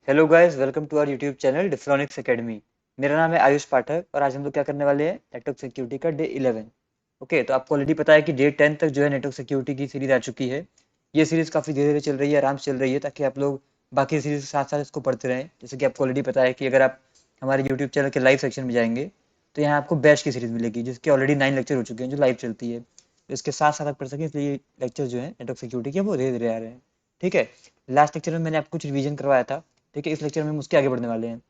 Hello guys, welcome to our YouTube channel Diflonix academy. मेरा नाम है आयुष पाठक और आज हम लोग क्या करने वाले हैं, नेटवर्क सिक्योरिटी का डे 11। ओके, तो आपको ऑलरेडी पता है कि डे 10 तक जो है नेटवर्क सिक्योरिटी की सीरीज आ चुकी है। ये सीरीज काफ़ी धीरे धीरे चल रही है, आराम से चल रही है, ताकि आप लोग बाकी सीरीज के साथ साथ इसको पढ़ते रहें। जैसे कि आपको ऑलरेडी पता है कि अगर आप हमारे यूट्यूब चैनल के लाइव सेक्शन में जाएंगे तो यहाँ आपको बैच की सीरीज मिलेगी, जिसके ऑलरेडी 9 लेक्चर हो चुके हैं जो लाइव चलती है। तो इसके साथ साथ आप पढ़ सकें, इसलिए लेक्चर जो है नेटवर्क सिक्योरिटी के वो धीरे धीरे आ रहे हैं। ठीक है। लास्ट लेक्चर में मैंने आपको कुछ रिवीजन करवाया था। ठीक है, इस लेक्चर में हम उसके आगे बढ़ने वाले हैं।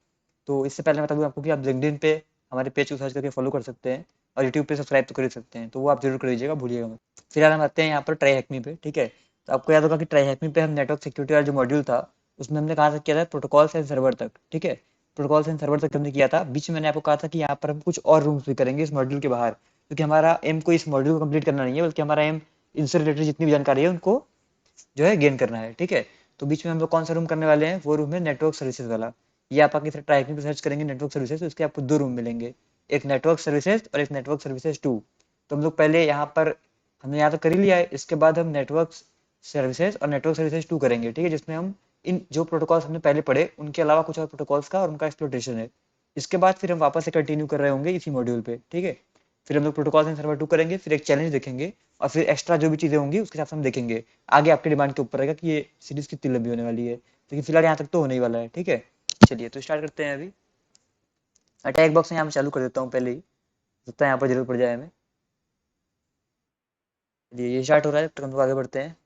तो इससे पहले मैं बता दूं आपको कि आप लिंक्डइन पे हमारे पेज को सर्च करके फॉलो कर सकते हैं और यूट्यूब पे सब्सक्राइब तो कर ही सकते हैं, तो वो आप जरूर कर लीजिएगा, भूलिएगा मत। फिलहाल हम आते हैं यहाँ पर ट्राई हैकमी पे। ठीक है, तो आपको याद होगा कि ट्राई हैकमी पे हम नेटवर्क सिक्योरिटी वाला जो मॉड्यूल था उसमें हमने कहा था किया था प्रोटोकॉल एंड सर्वर तक। ठीक है, प्रोटोकॉल एंड सर्वर तक हमने किया था। बीच में मैंने आपको कहा था कि यहाँ पर हम कुछ और रूम्स भी करेंगे इस मॉड्यूल के बाहर, क्योंकि हमारा एम को इस मॉड्यूल को कंप्लीट करना नहीं है, बल्कि हमारा एम इनसे रिलेटेड जितनी भी जानकारी है उनको जो है गेन करना है। ठीक है, तो बीच में हम लोग कौन सा रूम करने वाले हैं, वो रूम है नेटवर्क सर्विसेज वाला। ये आप आगे ट्राइकिंग पे सर्च करेंगे नेटवर्क सर्विसेज, तो इसके आपको दो रूम मिलेंगे, एक नेटवर्क सर्विसेज और एक नेटवर्क सर्विसेज 2। तो हम लोग पहले यहाँ पर हमने यहाँ तो कर ही लिया है, इसके बाद हम नेटवर्क सर्विसेज और नेटवर्क सर्विसेज 2 करेंगे। ठीक है, जिसमें हम इन जो प्रोटोकॉल्स हमने पहले पढ़े उनके अलावा कुछ और प्रोटोकॉल्स का और उनका एक्सप्लोरेशन है। इसके बाद फिर हम वापस से कंटिन्यू कर रहे होंगे इसी मॉड्यूल पे। ठीक है, फिर हम लोग प्रोटोकॉल्स एंड सर्वर 2 करेंगे, फिर एक चैलेंज देखेंगे और फिर एक्स्ट्रा जो भी चीज़ें होंगी उसके हिसाब से हम देखेंगे। आगे आपके डिमांड के ऊपर रहेगा कि ये सीरीज कितनी लंबी होने वाली है, लेकिन फिलहाल यहाँ तक तो होने ही वाला है। ठीक है, चलिए तो स्टार्ट करते हैं अभी। अटैक बॉक्स यहाँ मैं चालू कर देता हूँ पहले ही, लगता है यहाँ पर जरूर पड़ जाए हमें। चलिए ये स्टार्ट हो रहा है, तो हम लोग आगे बढ़ते हैं।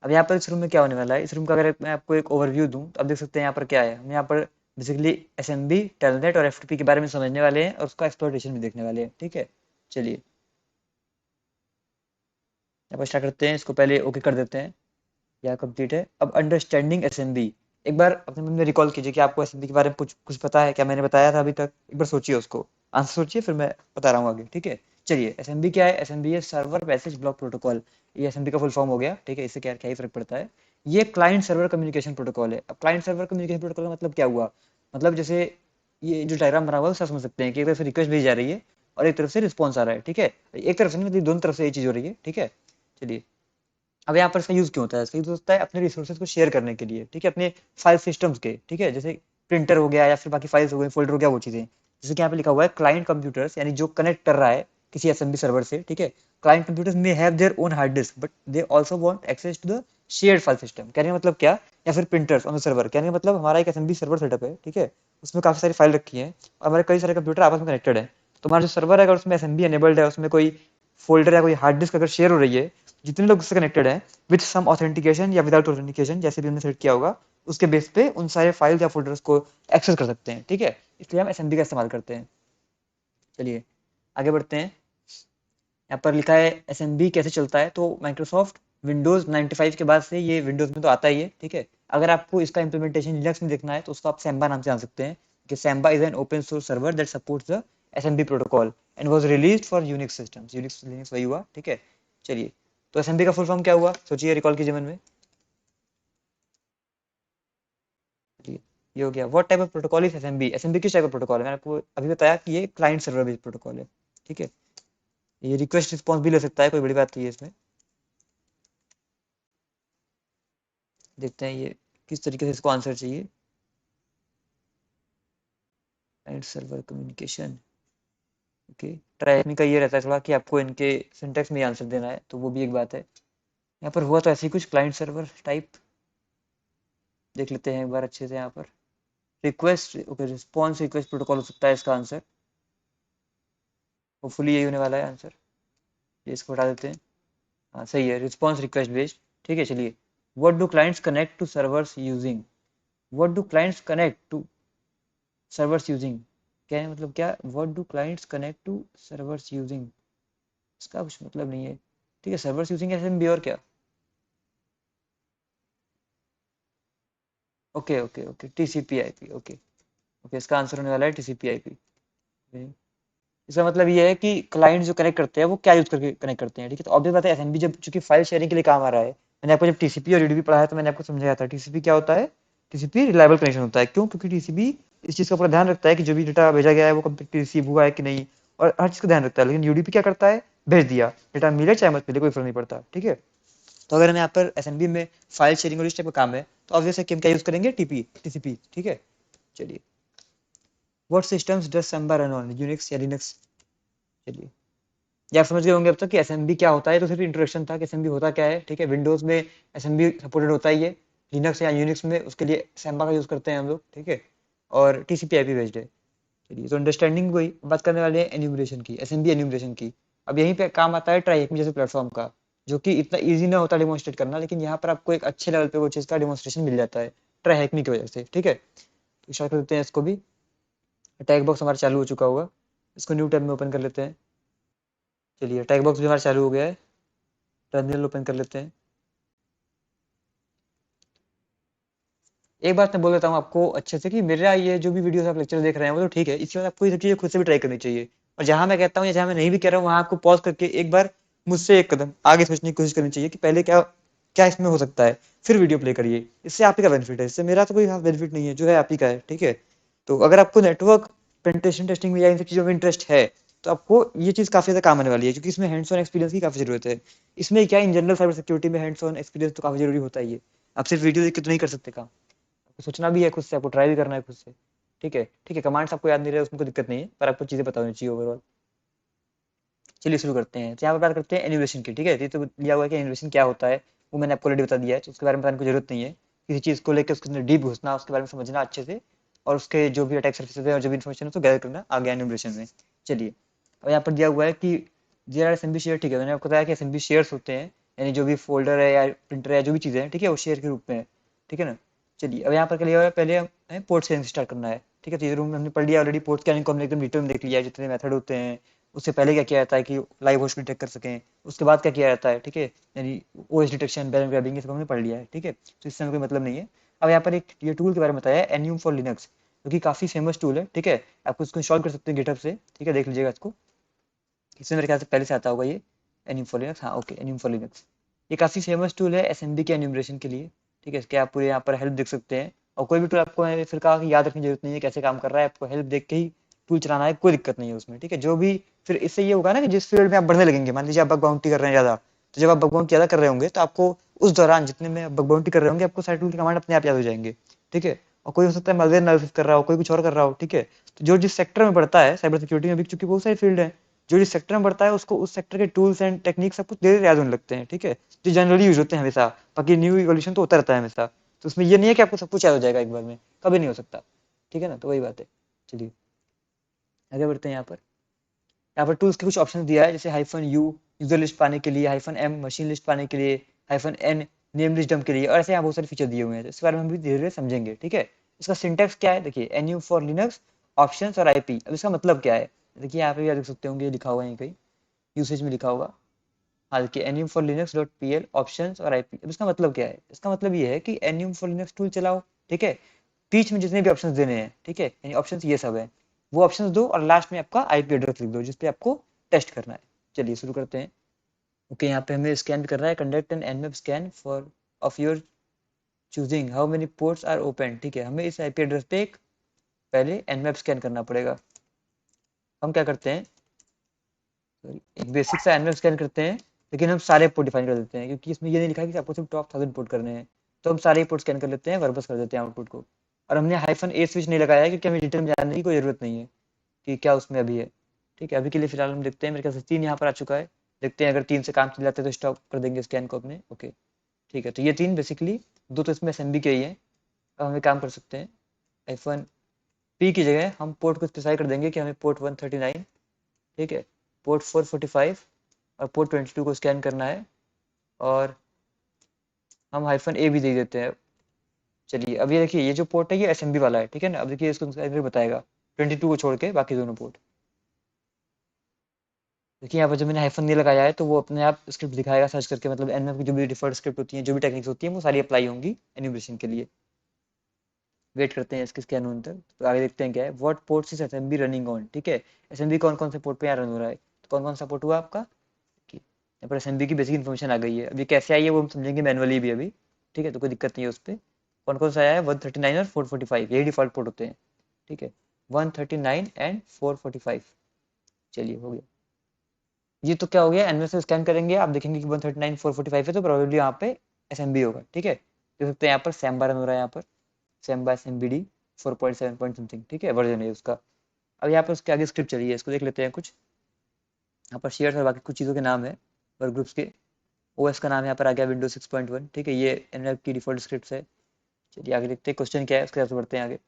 अब यहाँ पर इस रूम में क्या होने वाला है, इस रूम का अगर मैं आपको एक ओवरव्यू दूं तो आप देख सकते हैं यहाँ पर क्या है। हम यहाँ पर बेसिकली एसएमबी, टेलनेट और एफटीपी के बारे में समझने वाले हैं और उसका एक्सप्लोरेशन भी देखने वाले हैं। ठीक है, चलिए यहाँ पर स्टार्ट करते हैं, इसको पहले ओके कर देते हैं। यह कंप्लीट है। अब अंडरस्टैंडिंग एसएमबी, एक बार अपने मन में रिकॉल कीजिए कि आपको एसएमबी के बारे में कुछ कुछ पता है क्या, मैंने बताया था अभी तक। एक बार सोचिए उसको, आंसर सोचिए, फिर मैं बता रहा हूँ आगे। ठीक है, चलिए एसएमबी क्या है। एसएमबी है सर्वर मैसेज ब्लॉक प्रोटोकॉल। ये एसएमबी का फुल फॉर्म हो गया। ठीक है, इससे क्या क्या ही फर्क पड़ता है। ये क्लाइंट सर्वर कम्युनिकेशन प्रोटोकॉल है। अब क्लाइंट सर्वर कम्युनिकेशन प्रोटोकॉल का मतलब क्या हुआ, मतलब जैसे ये जो डायग्राम बना हुआ है उससे समझ सकते हैं कि एक तरफ से रिक्वेस्ट भेजी जा रही है और एक तरफ से रिस्पॉन्स आ रहा है। ठीक है, एक तरफ से नहीं, मतलब दोनों तरफ से ये चीज हो रही है। ठीक है, चलिए अब यहाँ पर इसका यूज क्यों होता है, इसका यूज होता है अपने रिसोर्सेज को शेयर करने के लिए। ठीक है, अपने फाइल सिस्टम्स के। ठीक है, जैसे प्रिंटर हो गया या फिर बाकी फाइल्स हो गई, फोल्डर हो गया, वो चीजें। जैसे कि यहाँ पे लिखा हुआ है क्लाइंट कंप्यूटर्स, यानी जो कनेक्ट कर रहा है किसी एसएमबी सर्वर से। ठीक है, client computers may have their own hard disk but they also want access to the shared file system. कहने का मतलब क्या, या फिर प्रिंटर्स ऑन द सर्वर, कहने का मतलब हमारा एक एसएमबी सर्वर सेटअप है। ठीक है, उसमें काफी सारी फाइल रखी है और हमारे कई सारे कंप्यूटर आपस में कनेक्टेड है। तो हमारा जो सर्वर है अगर उसमें एसएमबी एनेबल्ड है, उसमें कोई फोल्डर या कोई हार्ड डिस्क अगर शेयर हो रही है, जितने लोग उससे कनेक्टेड हैं विथ सम ऑथेंटिकेशन या विदाउट ऑथेंटिकेशन, जैसे भी हमने सेट किया होगा, उसके बेस पे उन सारे फाइल या फोल्डर्स को एक्सेस कर सकते हैं। ठीक है, इसलिए हम एसएमबी का इस्तेमाल करते हैं। चलिए आगे बढ़ते हैं। यहाँ पर लिखा है एसएमबी कैसे चलता है, तो माइक्रोसॉफ्ट विंडोज 95 के बाद से ये विंडोज में तो आता ही है। ठीक है, अगर आपको इसका इम्प्लीमेंटेशन लिनक्स में देखना है तो उसको आप सैम्बा नाम से जान सकते हैं, कि samba is an open source server that supports the SMB protocol and was released for Unix systems. Unix Linux वही हुआ। ठीक है, चलिए तो एसएमबी का फुल फॉर्म क्या हुआ, सोचिए, रिकॉल कीजिए मन में। चलिए, ये हो गया। What type of protocol is SMB. SMB किस टाइप का प्रोटोकॉल है, मैंने आपको अभी बताया कि ये क्लाइंट सर्वर बेस्ड प्रोटोकॉल है। ठीक है, ये रिक्वेस्ट रिस्पॉन्स भी ले सकता है, कोई बड़ी बात नहीं है इसमें। देखते हैं ये किस तरीके से इसको आंसर चाहिए। Client server communication. Okay, try का ये रहता है थोड़ा कि आपको इनके सिंटेक्स में आंसर देना है, तो वो भी एक बात है। यहाँ पर हुआ तो ऐसे ही कुछ, क्लाइंट सर्वर टाइप। देख लेते हैं एक बार अच्छे से यहाँ पर। Request, okay, response request protocol हो सकता है इसका आंसर। होपफुली यही होने वाला है आंसर। ये इसको हटा देते हैं। हाँ सही है, रिस्पॉन्स रिक्वेस्ट बेस्ड। ठीक है, चलिए। What do clients connect to servers using. What do clients connect to servers using, क्या है मतलब, क्या what do clients connect to servers using, इसका कुछ मतलब नहीं है। ठीक है, सर्वर्स यूजिंग एसएमबी और क्या। Okay okay okay, TCP IP. Okay okay, इसका आंसर होने वाला है टीसीपी आईपी। इसका मतलब ये है कि क्लाइंट जो कनेक्ट करते हैं वो क्या यूज करके कनेक्ट करते हैं। ठीक है, तो ऑब्वियस बात है एसएमबी जब चूंकि फाइल शेयरिंग के लिए काम आ रहा है। मैंने आपको जब टीसीपी और यूडीपी पढ़ाया तो मैंने आपको समझाया था टीसीपी क्या होता है। टीसीपी रिलायबल कनेक्शन होता है। क्यों, क्योंकि टीसीपी इस चीज का पूरा ध्यान रखता है कि जो भी डेटा भेजा गया है वो कम्प्लीट रिसीव हुआ है कि नहीं, और हर चीज का ध्यान रखता है। लेकिन यूडीपी क्या करता है, भेज दिया, डेटा मिले चाहे मत मिले कोई फर्क नहीं पड़ता। ठीक है, तो अगर हमें यहाँ पर एसएमबी में फाइल शेयरिंग और इस टाइप का काम है, तो ऑब्वियसली हम क्या यूज करेंगे, टीसीपी। ठीक है, चलिए। What systems does Samba run on, Unix या लिनक्स? चलिए, ये आप समझ गए होंगे अब तक कि एसएमबी क्या होता है। तो सिर्फ इंट्रोडक्शन था कि एसएमबी होता क्या है। ठीक है, विंडोज में एसएमबी सपोर्टेड होता ही है, लिनक्स या यूनिक्स में उसके लिए सैम्बा का यूज करते हैं हम लोग। ठीक है, और टीसीपी आईपी बेस्ड है। चलिए, तो अंडरस्टैंडिंग हुई। बात करने वाले हैं एन्यूमरेशन की, एसएमबी एन्यूमरेशन की। अब यहीं पे काम आता है ट्राई जैसे प्लेटफॉर्म का, जो कि इतना ईजी ना होता डेमोन्स्ट्रेट करना, लेकिन यहाँ पर आपको एक अच्छे लेवल पे वो चीज़ का डेमोन्स्ट्रेशन मिल जाता है ट्राई हैकमी की वजह से। ठीक है, तो स्टार्ट कर देते हैं इसको भी। टैग बॉक्स हमारा चालू हो चुका होगा, इसको न्यू टैब में ओपन कर लेते हैं। चलिए, टैग बॉक्स भी हमारा चालू हो गया है, टर्मिनल ओपन कर लेते हैं। एक बात मैं बोल देता हूँ आपको अच्छे से कि मेरा ये जो भी वीडियोस आप लेक्चर देख रहे हैं वो तो ठीक है, इसके बाद आपको ये सब चीज़ें खुद से भी ट्राई करनी चाहिए। और जहाँ मैं कहता हूँ या जहाँ मैं नहीं भी कह रहा हूँ वहाँ आपको पॉज करके एक बार मुझसे एक कदम आगे सोचने की कोशिश करनी चाहिए कि पहले क्या क्या इसमें हो सकता है, फिर वीडियो प्ले करिए। इससे आप ही का बेनिफिट है, इससे मेरा तो कोई खास बेनिफिट नहीं है, जो है आप ही का है। ठीक है, तो अगर आपको नेटवर्क पेनिट्रेशन टेस्टिंग में या इन सब चीज़ों में इंटरेस्ट है तो आपको ये चीज़ काफ़ी ज़्यादा काम आने वाली है, क्योंकि इसमें हैंड्स ऑन एक्सपीरियंस की काफ़ी ज़रूरत है। इसमें क्या, इन जनरल साइबर सिक्योरिटी में हैंड्स ऑन एक्सपीरियंस तो काफ़ी ज़रूरी होता ही है। आप सिर्फ वीडियो देख के तो नहीं कर सकते काम, आपको सोचना भी है खुद से, आपको ट्राई भी करना है खुद से। ठीक है, ठीक है, कमांड्स आपको याद नहीं रहे उसमें कोई दिक्कत नहीं है, पर आपको चीज़ें पता होनी चाहिए ओवरऑल। चलिए शुरू करते हैं। तो यहाँ पर बात करते हैं एनिमेशन की। ठीक है, ये तो लिया हुआ है कि एनिमेशन क्या होता है, वो मैंने आपको ऑलरेडी बता दिया है, तो उसके बारे में बताने की जरूरत नहीं है। किसी चीज़ को लेकर उसके अंदर डीप घुसना, उसके बारे में समझना अच्छे से, और उसके जो भी अटैक सर्फेसेस है और जो भी इन्फॉर्मेशन है उसको गैदर करना आ गया एनिमेशन में। चलिए, अब यहाँ पर दिया हुआ है कि देयर आर एसएमबी शेयर। ठीक है, मैंने आपको बताया कि एसएमबी शेयर्स होते हैं, यानी जो भी फोल्डर है या प्रिंटर है जो भी चीज़ें हैं, ठीक है, वो शेयर के रूप में है। ठीक है ना। चलिए, अब यहाँ पर क्या लिया हुआ है, पहले हमें पोर्ट स्कैनिंग स्टार्ट करना है। ठीक है, तो ये रूम हमने पढ़ लिया ऑलरेडी, पोर्ट स्कैनिंग को हमने एकदम डिटेल में देख लिया है, जितने मेथड होते हैं। उससे पहले क्या किया जाता है कि लाइव होस्ट डिटेक्ट कर सकें, उसके बाद क्या किया जाता है। ठीक है, यानी ओएस डिटेक्शन, बैलेंस ग्रैबिंग, ये सब हमने पढ़ लिया है। ठीक है, तो इससे हमें कोई मतलब नहीं है। अब यहाँ पर एक ये टूल के बारे में बताया है, एन्यूम फॉर लिनक्स, जो कि काफ़ी फेमस टूल है। ठीक है, आप उसको इंस्टॉल कर सकते हैं गिटहब से। ठीक है, देख लीजिएगा इसको, इसमें मेरे ख्याल से पहले से आता होगा ये एन्यूम फॉर लिनक्स। हाँ, ओके, एन्यूम फॉर लिनक्स। ये काफ़ी फेमस टूल है एसएमबी के एन्यूमरेशन के लिए। ठीक है, इसके आप पूरे यहाँ पर हेल्प देख सकते हैं, और कोई भी टूल आपको फिर कहा कि याद रखने की जरूरत नहीं है कैसे काम कर रहा है, आपको हेल्प देख के ही टूल चलाना है, कोई दिक्कत नहीं है उसमें। ठीक है, जो भी फिर इससे ये होगा ना कि जिस फील्ड में आप बढ़ने लगेंगे, मान लीजिए आप बग बाउंटी कर रहे हैं ज़्यादा, तो जब आप बग बाउंटी ज़्यादा कर रहे होंगे तो आपको उस दौरान जितने में बग बाउंटी कर रहे होंगे आपको सारे टूल के कमांड अपने आप याद हो जाएंगे। ठीक है, और कोई हो सकता है malware एनालिसिस कर रहा हो, कोई कुछ और कर रहा हो। ठीक है, तो जो जिस सेक्टर में पढ़ता है साइबर सिक्योरिटी में भी, चूंकि बहुत सारी फील्ड है, जो जिस सेक्टर में बढ़ता है उसको उस सेक्टर के टूल्स एंड टेक्निक सब कुछ धीरे धीरे याद होने लगते हैं। ठीक है, जो जनरली यूज होते हैं हमेशा, बाकी न्यू इवोल्यूशन तो होता रहता है हमेशा। तो उसमें ये नहीं है कि आपको सब कुछ याद हो जाएगा एक बार में, कभी नहीं हो सकता। ठीक है ना, तो वही बात है। चलिए आगे बढ़ते हैं। यहाँ पर टूल्स के कुछ ऑप्शन दिया है, जैसे -u यूजर लिस्ट पाने के लिए, -m मशीन लिस्ट पाने के लिए, -n नेम लिस्ट डंप के लिए, और ऐसे यहाँ बहुत सारे फीचर दिए हुए हैं, तो इसके बारे में हम भी धीरे धीरे समझेंगे। ठीक है, इसका सिंटैक्स क्या है, देखिए, एनयू फॉर लिनक्स ऑप्शंस और आईपी। अब इसका मतलब क्या है, देखिए यहाँ पे भी आप देख सकते होंगे, लिखा हुआ है यहीं कहीं, यूसेज में लिखा होगा। हाँ, देखिए, NU for Linux dot PL options और आईपी। अब इसका मतलब क्या है, इसका मतलब ये है कि एनयू फॉर लिनक्स टूल चलाओ। ठीक है, बीच में जितने भी ऑप्शंस देने हैं, ठीक है, यानी ऑप्शंस ये सब है, वो ऑप्शंस दो, और लास्ट में आपका आईपी एड्रेस लिख दो जिसपे आपको टेस्ट करना है। चलिए शुरू करते हैं। ओके, यहाँ पे हमें स्कैन कर रहा है, conduct an nmap scan for of your choosing how many ports are open. ठीक है, हमें इस आईपी एड्रेस पे एक पहले nmap स्कैन करना पड़ेगा। हम क्या करते हैं, सॉरी, एक बेसिक सा nmap स्कैन करते हैं, लेकिन हम सारे पोर्ट डिफाइन कर देते हैं, क्योंकि इसमें ये नहीं लिखा है कि आपको सिर्फ टॉप 1000 पोर्ट करने हैं। तो हम सारे पोर्ट स्कैन कर लेते हैं, वर्बस कर देते हैं आउटपुट को। और हमने -a स्विच नहीं लगाया है, क्योंकि हमें डिटेल में जानने की कोई जरूरत नहीं है कि क्या उसमें अभी है। ठीक है, अभी के लिए फिलहाल हम देखते हैं, मेरे ख्याल से 3 यहाँ पर आ चुका है। देखते हैं, अगर 3 से काम चल जाता है तो स्टॉप कर देंगे स्कैन को अपने। ओके, ठीक है, तो ये 3 बेसिकली, 2 तो इसमें एसएमबी के ही हैं। अब हमें काम कर सकते हैं, F1 P की जगह हम पोर्ट को स्पेसिफाई कर देंगे कि हमें पोर्ट 139, ठीक है, पोर्ट 445 और पोर्ट 22 को स्कैन करना है, और हम -a भी दे देते हैं। चलिए, अब ये देखिए, ये जो पोर्ट है ये एसएमबी वाला है। ठीक है ना, अब देखिए इसको बताएगा 22 को छोड़ के बाकी दोनों पोर्ट। देखिए यहाँ पर जब मैंने हाइफन नहीं लगाया है तो वो अपने आप स्क्रिप्ट दिखाएगा सर्च करके, मतलब एनएफ की जो भी डिफॉल्ट स्क्रिप्ट होती है, जो भी टेक्निक्स होती है, वो सारी अप्लाई होंगी एनिमेशन के लिए। वेट करते हैं इसके स्कैन होने तक, तो आगे देखते हैं क्या है। What ports is SMB running on. ठीक है, एसएमबी कौन कौन से पोर्ट पे यहाँ रन हो रहा है, तो कौन कौन सा पोर्ट हुआ आपका, यहाँ पर एसएमबी की बेसिक इन्फॉर्मेशन आ गई है। अभी कैसे आई है वो हम समझेंगे मैनुअली भी अभी। ठीक है, तो कोई दिक्कत नहीं है उस पर। कौन कौन सा आया है, 139 और 445, यही डिफॉल्ट पोर्ट होते हैं। ठीक है, 139 एंड 445। चलिए, हो गया। ये तो क्या हो गया, एनएस से स्कैन करेंगे, आप देखेंगे कि 139 445 है, तो प्रोबेबली यहाँ पे एसएमबी होगा। ठीक है, देख सकते हैं यहाँ पर सैम्बा रन हो रहा है, यहाँ पर सैम्बा SMBD 4.7 पॉइंट समथिंग, ठीक है, वर्जन है उसका। अब यहाँ पर उसके आगे स्क्रिप्ट चलिए, इसको देख लेते हैं कुछ। यहाँ पर शेयर्स और बाकी कुछ चीज़ों के नाम है वर्क ग्रुप्स के। ओएस का नाम यहाँ पर आ गया विंडोज 6.1, ठीक है, ये एनएफ की डिफॉल्ट स्क्रिप्ट है। चलिए आगे देखते हैं क्वेश्चन क्या है, उसके हिसाब से बढ़ते हैं आगे।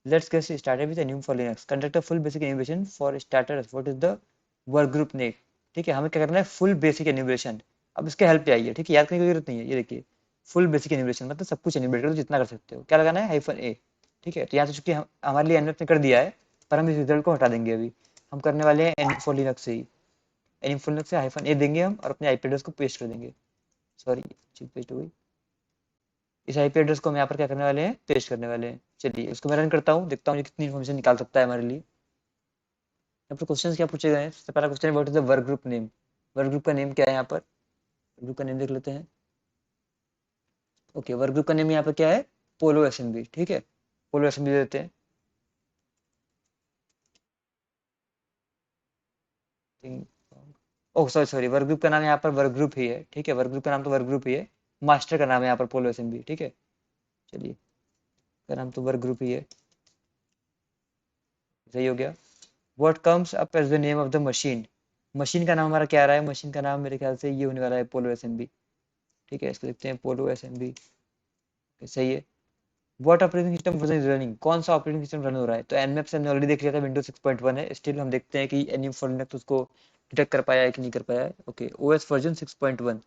Let's get started with enum for Linux, conduct a full basic animation for starters, what is the work group name. ठीक है, हमें क्या करना है, फुल बेसिक एनिमेशन। अब इसके हेल्प पे आइए, ठीक है, याद करने की जरूरत नहीं है। ये देखिए फुल बेसिक एनिमेशन मतलब सब कुछ एनिमेट करो जितना कर सकते हो। क्या लगाना है, -a। ठीक है, तो यहाँ से चूंकि हमारे लिए एनएफ ने कर दिया है, पर हम इस रिजल्ट को हटा देंगे। अभी हम करने वाले हैं एन्यूम फॉर लिनक्स से ही। एन्यूम फॉर लिनक्स से -a देंगे हम और अपने आईपी एड्रेस को पेस्ट कर देंगे। सॉरी, चीज पेस्ट हो गई। इस आईपी एड्रेस को हम यहाँ पर क्या करने वाले हैं, पेस्ट करने वाले हैं। चलिए उसको मैं रन करता हूँ, देखता हूँ ये कितनी इन्फॉर्मेशन निकाल सकता है हमारे लिए। यहाँ पर क्वेश्चन क्या पूछे गए हैं। सबसे पहला क्वेश्चन है what is the work group name. Work group का नेम क्या है, यहाँ पर ग्रुप का नेम देख लेते हैं। ओके, वर्क ग्रुप का नेम यहाँ पर क्या है, पोलो एसएमबी। ठीक है, पोलो एसएमबी देते हैं। Oh sorry sorry, work group का नाम यहाँ पर वर्क ग्रुप ही है। ठीक है, वर्क ग्रुप का नाम तो वर्क ग्रुप ही है। मास्टर का नाम है यहाँ पर पोलो एसएमबी। ठीक है, चलिए का नाम तो वर्क ग्रुप ही है, सही हो गया। What comes up as the name of the machine. Machine का नाम हमारा क्या आ रहा है, मशीन का नाम मेरे ख्याल से ये होने वाला है पोलो एसएमबी। ठीक है, इसको देखते हैं, पोलो एसएमबी, सही है। What operating system version is running, कौन सा ऑपरेटिंग सिस्टम रन हो रहा है। तो एनमैप से हमने ऑलरेडी देख लिया था, विंडोज 6.1 है। स्टिल हम देखते हैं कि एनयू फॉर लिनक्स उसको डिटेक्ट कर पाया है कि नहीं कर पाया है। Okay, OS version 6.1।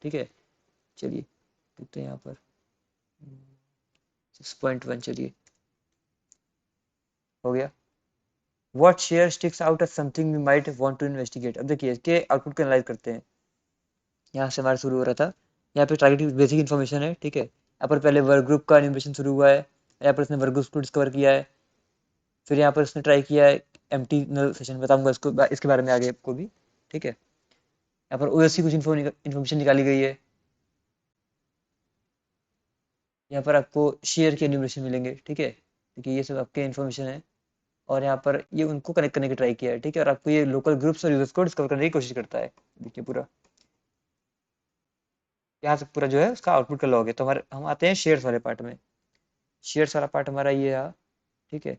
ठीक है, चलिए देखते हैं यहाँ पर 6.1। चलिए हो गया। What share sticks out as something we might want to investigate. अब देखिए इसके आउटपुट को एनालाइज करते हैं। यहाँ से हमारा शुरू हो रहा था, यहाँ पे टारगेट बेसिक इन्फॉर्मेशन है। ठीक है, यहाँ पर पहले वर्क ग्रुप का एनिमेशन शुरू हुआ है, यहाँ पर इसने वर्क ग्रुप को डिस्कवर किया है। फिर यहाँ पर इसने ट्राई किया है एम्प्टी नल सेशन, बताऊंगा इसको इसके बारे में आगे आपको भी। ठीक है, यहाँ पर ओएस की कुछ इन्फॉर्मेशन निकाली गई है। यहाँ पर आपको शेयर के एनिमेशन मिलेंगे। ठीक है, क्योंकि ये सब आपके इन्फॉर्मेशन है। और यहाँ पर ये उनको कनेक्ट करने की ट्राई किया है। ठीक है, और आपको ये लोकल ग्रुप्स और यूजर्स को डिस्कवर करने की कोशिश करता है। देखिए पूरा यहाँ से पूरा जो है उसका आउटपुट का लॉग है। तो हमारे हम आते हैं शेयर्स वाले पार्ट में। शेयर्स वाला पार्ट हमारा ये रहा। ठीक है,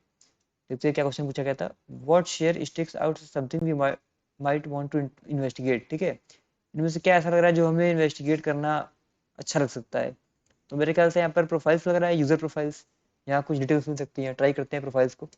देखते हैं क्या क्वेश्चन पूछा गया था। What share sticks out something we might want to investigate. ठीक है, इनमें से क्या ऐसा लग रहा है जो हमें इन्वेस्टिगेट करना अच्छा लग सकता है। तो मेरे ख्याल से यहाँ पर प्रोफाइल्स लग रहा है, यूजर प्रोफाइल्स। यहाँ कुछ डिटेल्स मिल सकती हैं, ट्राई करते हैं प्रोफाइल्स को।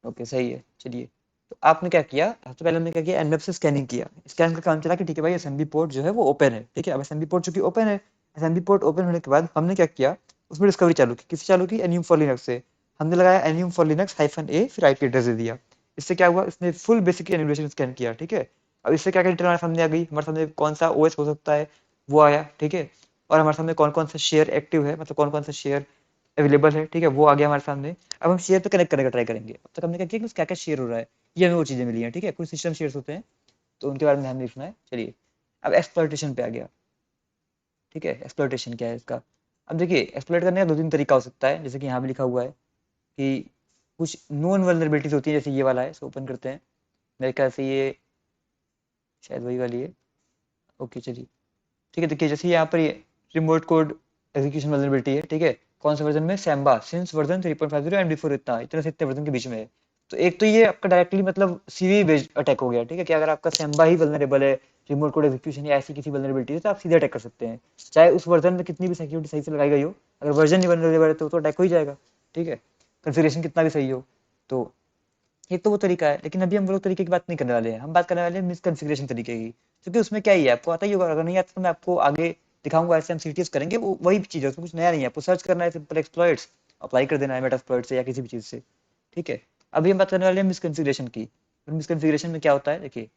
ओके, सही है। चलिए, तो आपने क्या किया, सबसे पहले हमने क्या किया, एनवेब से स्कैनिंग किया। स्कैन का काम चला कि ठीक है भाई एसएमबी पोर्ट जो है वो ओपन है। ठीक है, अब एसएमबी पोर्ट चूंकि ओपन है, एसएमबी पोर्ट ओपन होने के बाद हमने क्या किया, उसमें डिस्कवरी चालू की। किससे चालू की, एन्यूम फॉर लिनक्स से। हमने लगाया एन्यूम फॉर लिनक्स -a, फिर आईपी एड्रेस दे दिया। इससे क्या हुआ, इसने फुल बेसिक एनिमेशन स्कैन किया। ठीक है, अब इससे क्या क्या डिटेल हमारे सामने आ गई, हमारे सामने कौन सा ओएस हो सकता है वो आया। ठीक है, और हमारे सामने कौन कौन सा शेयर एक्टिव है, मतलब कौन कौन सा शेयर अवेलेबल है। ठीक है, वो आ गया हमारे सामने। अब हम शेयर पे कनेक्ट करने का ट्राई करेंगे। अब तक हमने क्या किया कि क्या क्या शेयर हो रहा है, ये हमें वो चीजें मिली हैं। ठीक है, कुछ सिस्टम शेयर्स होते हैं तो उनके बारे में ध्यान लिखना है। चलिए, अब एक्सप्लॉइटेशन पे आ गया। ठीक है, एक्सप्लॉइटेशन क्या है इसका। अब देखिए एक्सप्लॉइट करने का दो तीन तरीका हो सकता है, जैसे कि यहाँ भी लिखा हुआ है कि कुछ नॉन वल्नरेबिलिटीज होती है। जैसे ये वाला है, इसको ओपन करते हैं। मेरे ख्याल से ये शायद वही वाली है। ओके चलिए, ठीक है, देखिए जैसे यहाँ पर ये रिमोट कोड एग्जीक्यूशन वल्नरेबिलिटी है। ठीक है, कौन सा वर्जन में, सैम्बा सिंस वर्जन 3.50 MD4, इतना इतने से इतने वर्जन के बीच में है। तो एक तो ये आपका डायरेक्टली मतलब सीवी बेस्ड अटैक हो गया। ठीक है, कि अगर आपका सैम्बा ही वल्नरेबल है, रिमोट कोड एग्जीक्यूशन या ऐसी किसी वल्नरेबिलिटी है, तो आप सीधे अटैक कर सकते हैं, चाहे उस वर्जन में कितनी भी सिक्योरिटी सही से लगाई गई हो। अगर वर्जन नहीं वल्नरेबल है तो अटैक हो ही जाएगा। ठीक है, कॉन्फ़िगरेशन कितना भी सही हो। तो ये तो वो तरीका है, लेकिन अभी हम वो लोग तरीके की बात नहीं करने वाले हैं। हम बात करने वाले हैं मिसकॉन्फ़िगरेशन तरीके की, क्योंकि उसमें क्या ही है, आपको आता ही होगा। अगर नहीं आता तो मैं आपको आगे दिखाऊंगा, ऐसे हम सीटीएस करेंगे, वो वही चीज़ है, उसमें कुछ नया नहीं है। आपको सर्च करना है, सिंपल एक्सप्लॉइट्स अप्लाई कर देना है मेटास्प्लॉइट से या किसी भी चीज़ से। ठीक है, अभी हम बात करने वाले हैं मिसकॉन्फ़िगरेशन की। और मिसकॉन्फ़िगरेशन में क्या होता है, देखिए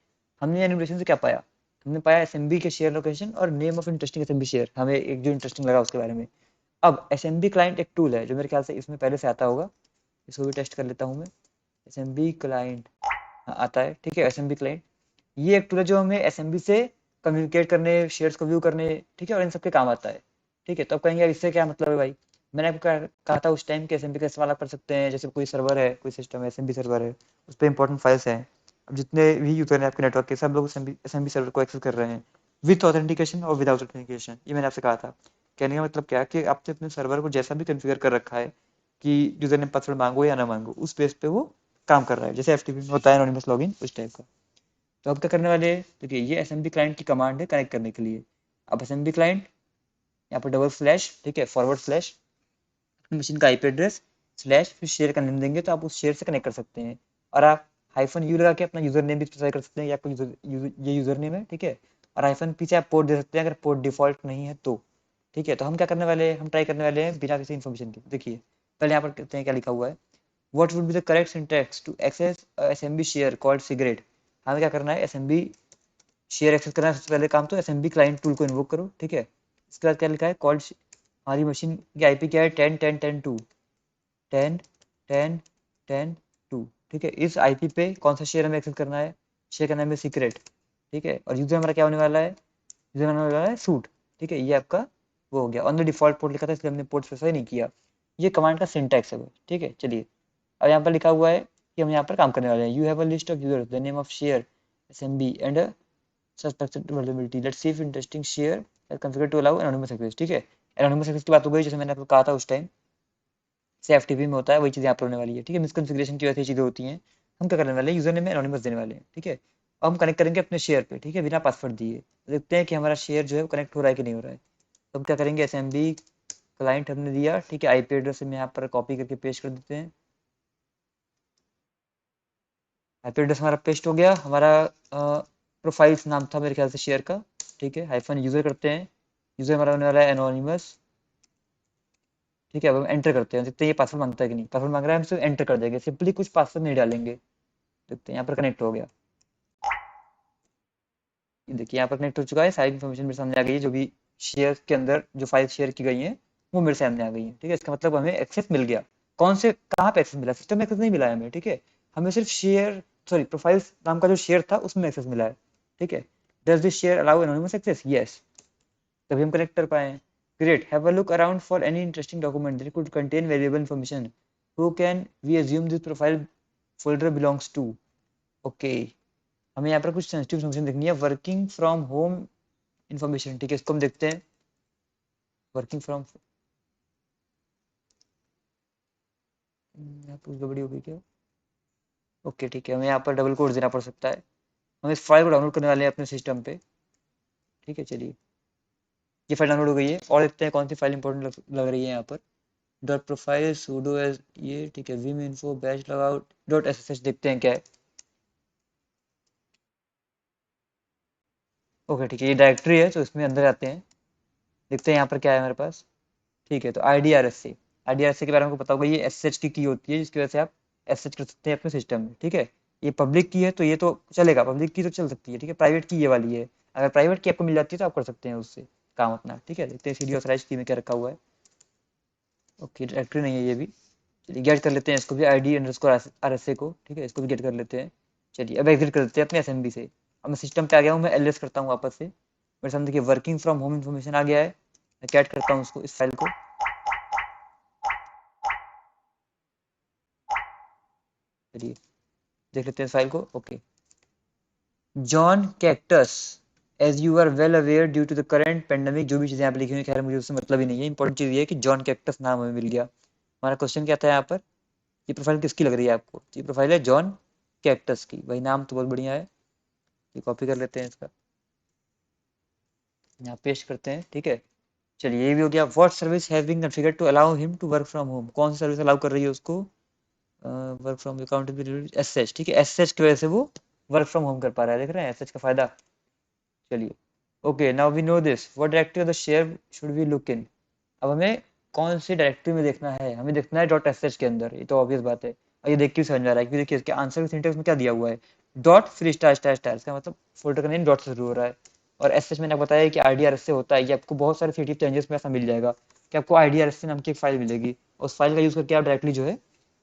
हमने एनिमेशन से क्या पाया, हमने पाया एसएमबी के शेयर लोकेशन और name of interesting SMB share, हमें एक जो इंटरेस्टिंग लगा उसके बारे में। अब एसएमबी क्लाइंट एक टूल है जो मेरे ख्याल से इसमें पहले से आता होगा, इसको भी टेस्ट कर लेता हूँ मैं। एसएमबी क्लाइंट आता है। ठीक है, एसएमबी क्लाइंट ये एक टूल है जो हमें एसएमबी से कम्युनिकेट करने, शेयर्स को व्यू करने, ठीक है, और इन सब के काम आता है। ठीक है, तो आप कहेंगे यार इससे क्या मतलब है भाई। मैंने आपको कहा था उस टाइम के एसएमबी का इस्तेमाल आप कर सकते हैं, जैसे कोई सर्वर है, कोई सिस्टम है, एसएमबी सर्वर है, उस पर इंपॉर्टेंट फाइल्स हैं। अब जितने भी यूजर हैं आपके नेटवर्क के, सब लोग एसएमबी सर्वर को एक्सेस कर रहे हैं। विथ ऑथेंटिकेशन और विदाउट ऑथेंटिकेशन, ये मैंने आपसे कहा था। कहने का मतलब क्या है कि आपने अपने सर्वर को जैसा भी कॉन्फ़िगर कर रखा है कि यूजर नेम पासवर्ड मांगो या ना मांगो, उस बेस पे वो काम कर रहा है, जैसे एफटीपी में होता है एनोनिमस लॉगिन, उस टाइप का। तो अब क्या करने वाले हैं, देखिए ये एसएमबी क्लाइंट की कमांड है कनेक्ट करने के लिए। अब एसएमबी क्लाइंट यहाँ पर डबल स्लैश, ठीक है, फॉरवर्ड स्लैश मशीन का आईपी एड्रेस स्लैश फिर शेयर का नेम देंगे, तो आप उस शेयर से कनेक्ट कर सकते हैं। और आप हाइफन यू लगा के अपना यूजर नेम भी स्पेसिफाई कर सकते हैं, या आपका ये यूजर नेम है, ठीक है। और हाइफन पीछे आप पोर्ट दे सकते हैं अगर पोर्ट डिफॉल्ट नहीं है तो। ठीक है, तो हम क्या करने वाले हैं, हम ट्राई करने वाले हैं बिना किसी इन्फॉर्मेशन के। देखिए पहले यहाँ पर कहते हैं क्या लिखा हुआ है, what would be the correct syntax to access SMB share called cigarette. हमें क्या करना है, एसएमबी शेयर एक्सेस करना है। सबसे पहले काम तो एसएमबी क्लाइंट टूल को इन्वोक करो, ठीक है। इसके बाद क्या लिखा है, कॉल्ड, हमारी मशीन की आईपी क्या है, 10.10.10.2, 10.10.10.2, ठीक है। इस आईपी पे कौन सा शेयर हमें एक्सेस करना है, शेयर का नाम है सीक्रेट, ठीक है। और यूजर हमारा क्या होने वाला है, यूजर होने वाला है सूट, ठीक है। ये आपका वो हो गया, ऑन द डिफॉल्ट पोर्ट लिखा था इसलिए हमने पोर्ट स्पेसिफाई नहीं किया। ये कमांड का सिंटैक्स है वो, ठीक है। चलिए अब यहाँ पर लिखा हुआ है कि हम यहाँ पर काम करने वाले हैं, you have a list of users, the name of share SMB and suspected vulnerability. Let's see if interesting share is configured to allow anonymous access, ठीक है। anonymous access की बात हो गई, जैसे मैंने आपको कहा था उस टाइम से एफटीपी में होता है, वही चीज़ यहाँ पर होने वाली है, ठीक है। मिसकॉन्फ़िगरेशन की वजह से चीज़ें होती हैं। हम क्या करने वाले हैं, यूजर नेम में एनोनिमस देने वाले हैं, ठीक है। अब हम कनेक्ट करेंगे अपने शेयर पे, ठीक है, बिना पासवर्ड दिए। देखते हैं कि हमारा शेयर जो है वो कनेक्ट हो रहा है कि नहीं हो रहा है। तो हम क्या करेंगे, एसएमबी क्लाइंट हमने दिया, ठीक है। आईपी एड्रेस हम यहाँ पर कॉपी करके पेस्ट कर देते हैं। आईपी एड्रेस हमारा पेस्ट हो गया। हमारा प्रोफाइल्स नाम था मेरे ख्याल से शेयर का, ठीक है। हाइफन यूजर करते हैं, यूजर हमारा होने वाला है एनोनिमस, ठीक है। अब हम एंटर करते हैं, देखते हैं ये पासवर्ड मांगता है कि नहीं। पासवर्ड मांग रहा है, हम सिर्फ एंटर कर देंगे, सिंपली कुछ पासवर्ड नहीं डालेंगे। देखते हैं यहाँ पर कनेक्ट हो गया, ये देखिए यहाँ पर कनेक्ट हो चुका है। सारी इन्फॉर्मेशन मेरे सामने आ गई है, जो भी शेयर के अंदर जो फाइल शेयर की गई हैं वो मेरे सामने आ गई है, ठीक है। इसका मतलब हमें एक्सेस मिल गया। कौन से, कहाँ पे एक्सेस मिला, सिस्टम में एक्सेस नहीं मिला है हमें, ठीक है। हमें सिर्फ शेयर, सॉरी प्रोफाइल्स नाम का जो शेयर था उसमें एक्सेस मिला है, ठीक है। Does this share allow anonymous access, yes, तभी हम कनेक्ट कर पाए। Great, have a look around for any interesting document that could contain variable information, who can we assume this profile folder belongs to. Okay, हमें यहाँ पर कुछ sensitive information देखनी है, वर्किंग फ्रॉम होम इन्फॉर्मेशन, ठीक है। इसको हम देखते हैं, वर्किंग फ्रॉम, यहाँ पर गड़बड़ी हो गई क्या, ओके ठीक है। हमें यहाँ पर डबल कोड देना पड़ सकता है। हम इस फाइल को डाउनलोड करने वाले हैं अपने सिस्टम पे, ठीक है। चलिए ये फाइल डाउनलोड हो गई है, और देखते हैं कौन सी फाइल इंपॉर्टेंट लग रही है यहाँ पर। डॉट प्रोफाइल सूडो एज, ये ठीक है। Vim info bash logout dot S S H, देखते हैं क्या है। ओके ठीक है, ये डायरेक्टरी है तो इसमें अंदर आते हैं, देखते हैं यहाँ पर क्या है हमारे पास। ठीक है, तो I D R S C, I D R S C के बारे में आपको पता होगा, ये एस एच की होती है जिसकी वजह से आप एस एच कर सकते हैं अपने सिस्टम में, ठीक है। ये पब्लिक की है तो ये तो चलेगा, पब्लिक की तो चल सकती है, ठीक है। प्राइवेट की ये वाली है, अगर प्राइवेट की आपको मिल जाती है तो आप कर सकते हैं उससे काम अपना, ठीक है। देखते हैं सी डी ऑथराइज की में क्या रखा हुआ है। ओके, डायरेक्टरी नहीं है ये भी। चलिए गेट कर लेते हैं इसको भी, I D underscore R S A को, ठीक है। इसको भी गेट कर लेते हैं। चलिए अब एग्जिट कर देते हैं अपने एस से। अब मैं सिस्टम पे आ गया हूँ, मैं एल एस करता हूँ वापस से। मेरे सामने देखिए वर्किंग फ्रॉम होम इन्फॉर्मेशन आ गया है। मैं कैट करता हूँ उसको, इस फाइल को, चलिए देख लेते हैं इस फाइल को। Okay, John Cactus, as you are well aware due to the current pandemic, जो भी चीज़ें यहाँ पे लिखी हुई, खैर मुझे उससे मतलब ही नहीं है। इंपॉर्टेंट चीज़ ये है कि जॉन कैक्टस नाम हमें मिल गया। हमारा क्वेश्चन क्या था यहाँ पर, ये प्रोफाइल किसकी लग रही है आपको, ये प्रोफाइल है जॉन कैक्टस की, भाई नाम तो बहुत बढ़िया है। ये कॉपी कर लेते हैं इसका, यहाँ पेस्ट करते हैं, ठीक है। चलिए ये भी हो गया। What service have been configured to allow him to work from home, कौन सी सर्विस अलाउ कर रही है उसको, work from accountability S H, ठीक है। एस एच की वजह से वो वर्क फ्रॉम होम कर पा रहा है, देख रहे हैं एस एच का फायदा। चलिए okay, now we know this, what directory of the share should we look in. अब हमें कौन सी डायरेक्टरी में देखना है, हमें देखना है डॉट एस एच के अंदर, ये तो ऑब्वियस बात है। और ये देख के भी समझ में आ रहा है, क्योंकि देखिए इसके आंसर के सिंटेक्स में क्या दिया हुआ है, डॉट फिर स्टार स्टार स्टार, इसका मतलब फोल्डर का नेम डॉट से शुरू हो रहा है। और एस एच मैंने आपको बताया कि आई डी आर एस से होता है, ये आपको बहुत सारे सी चेंजेस में ऐसा मिल जाएगा कि आपको I D R S C नाम की एक फाइल मिलेगी। उस फाइल का यूज़ करके आप डायरेक्टली जो है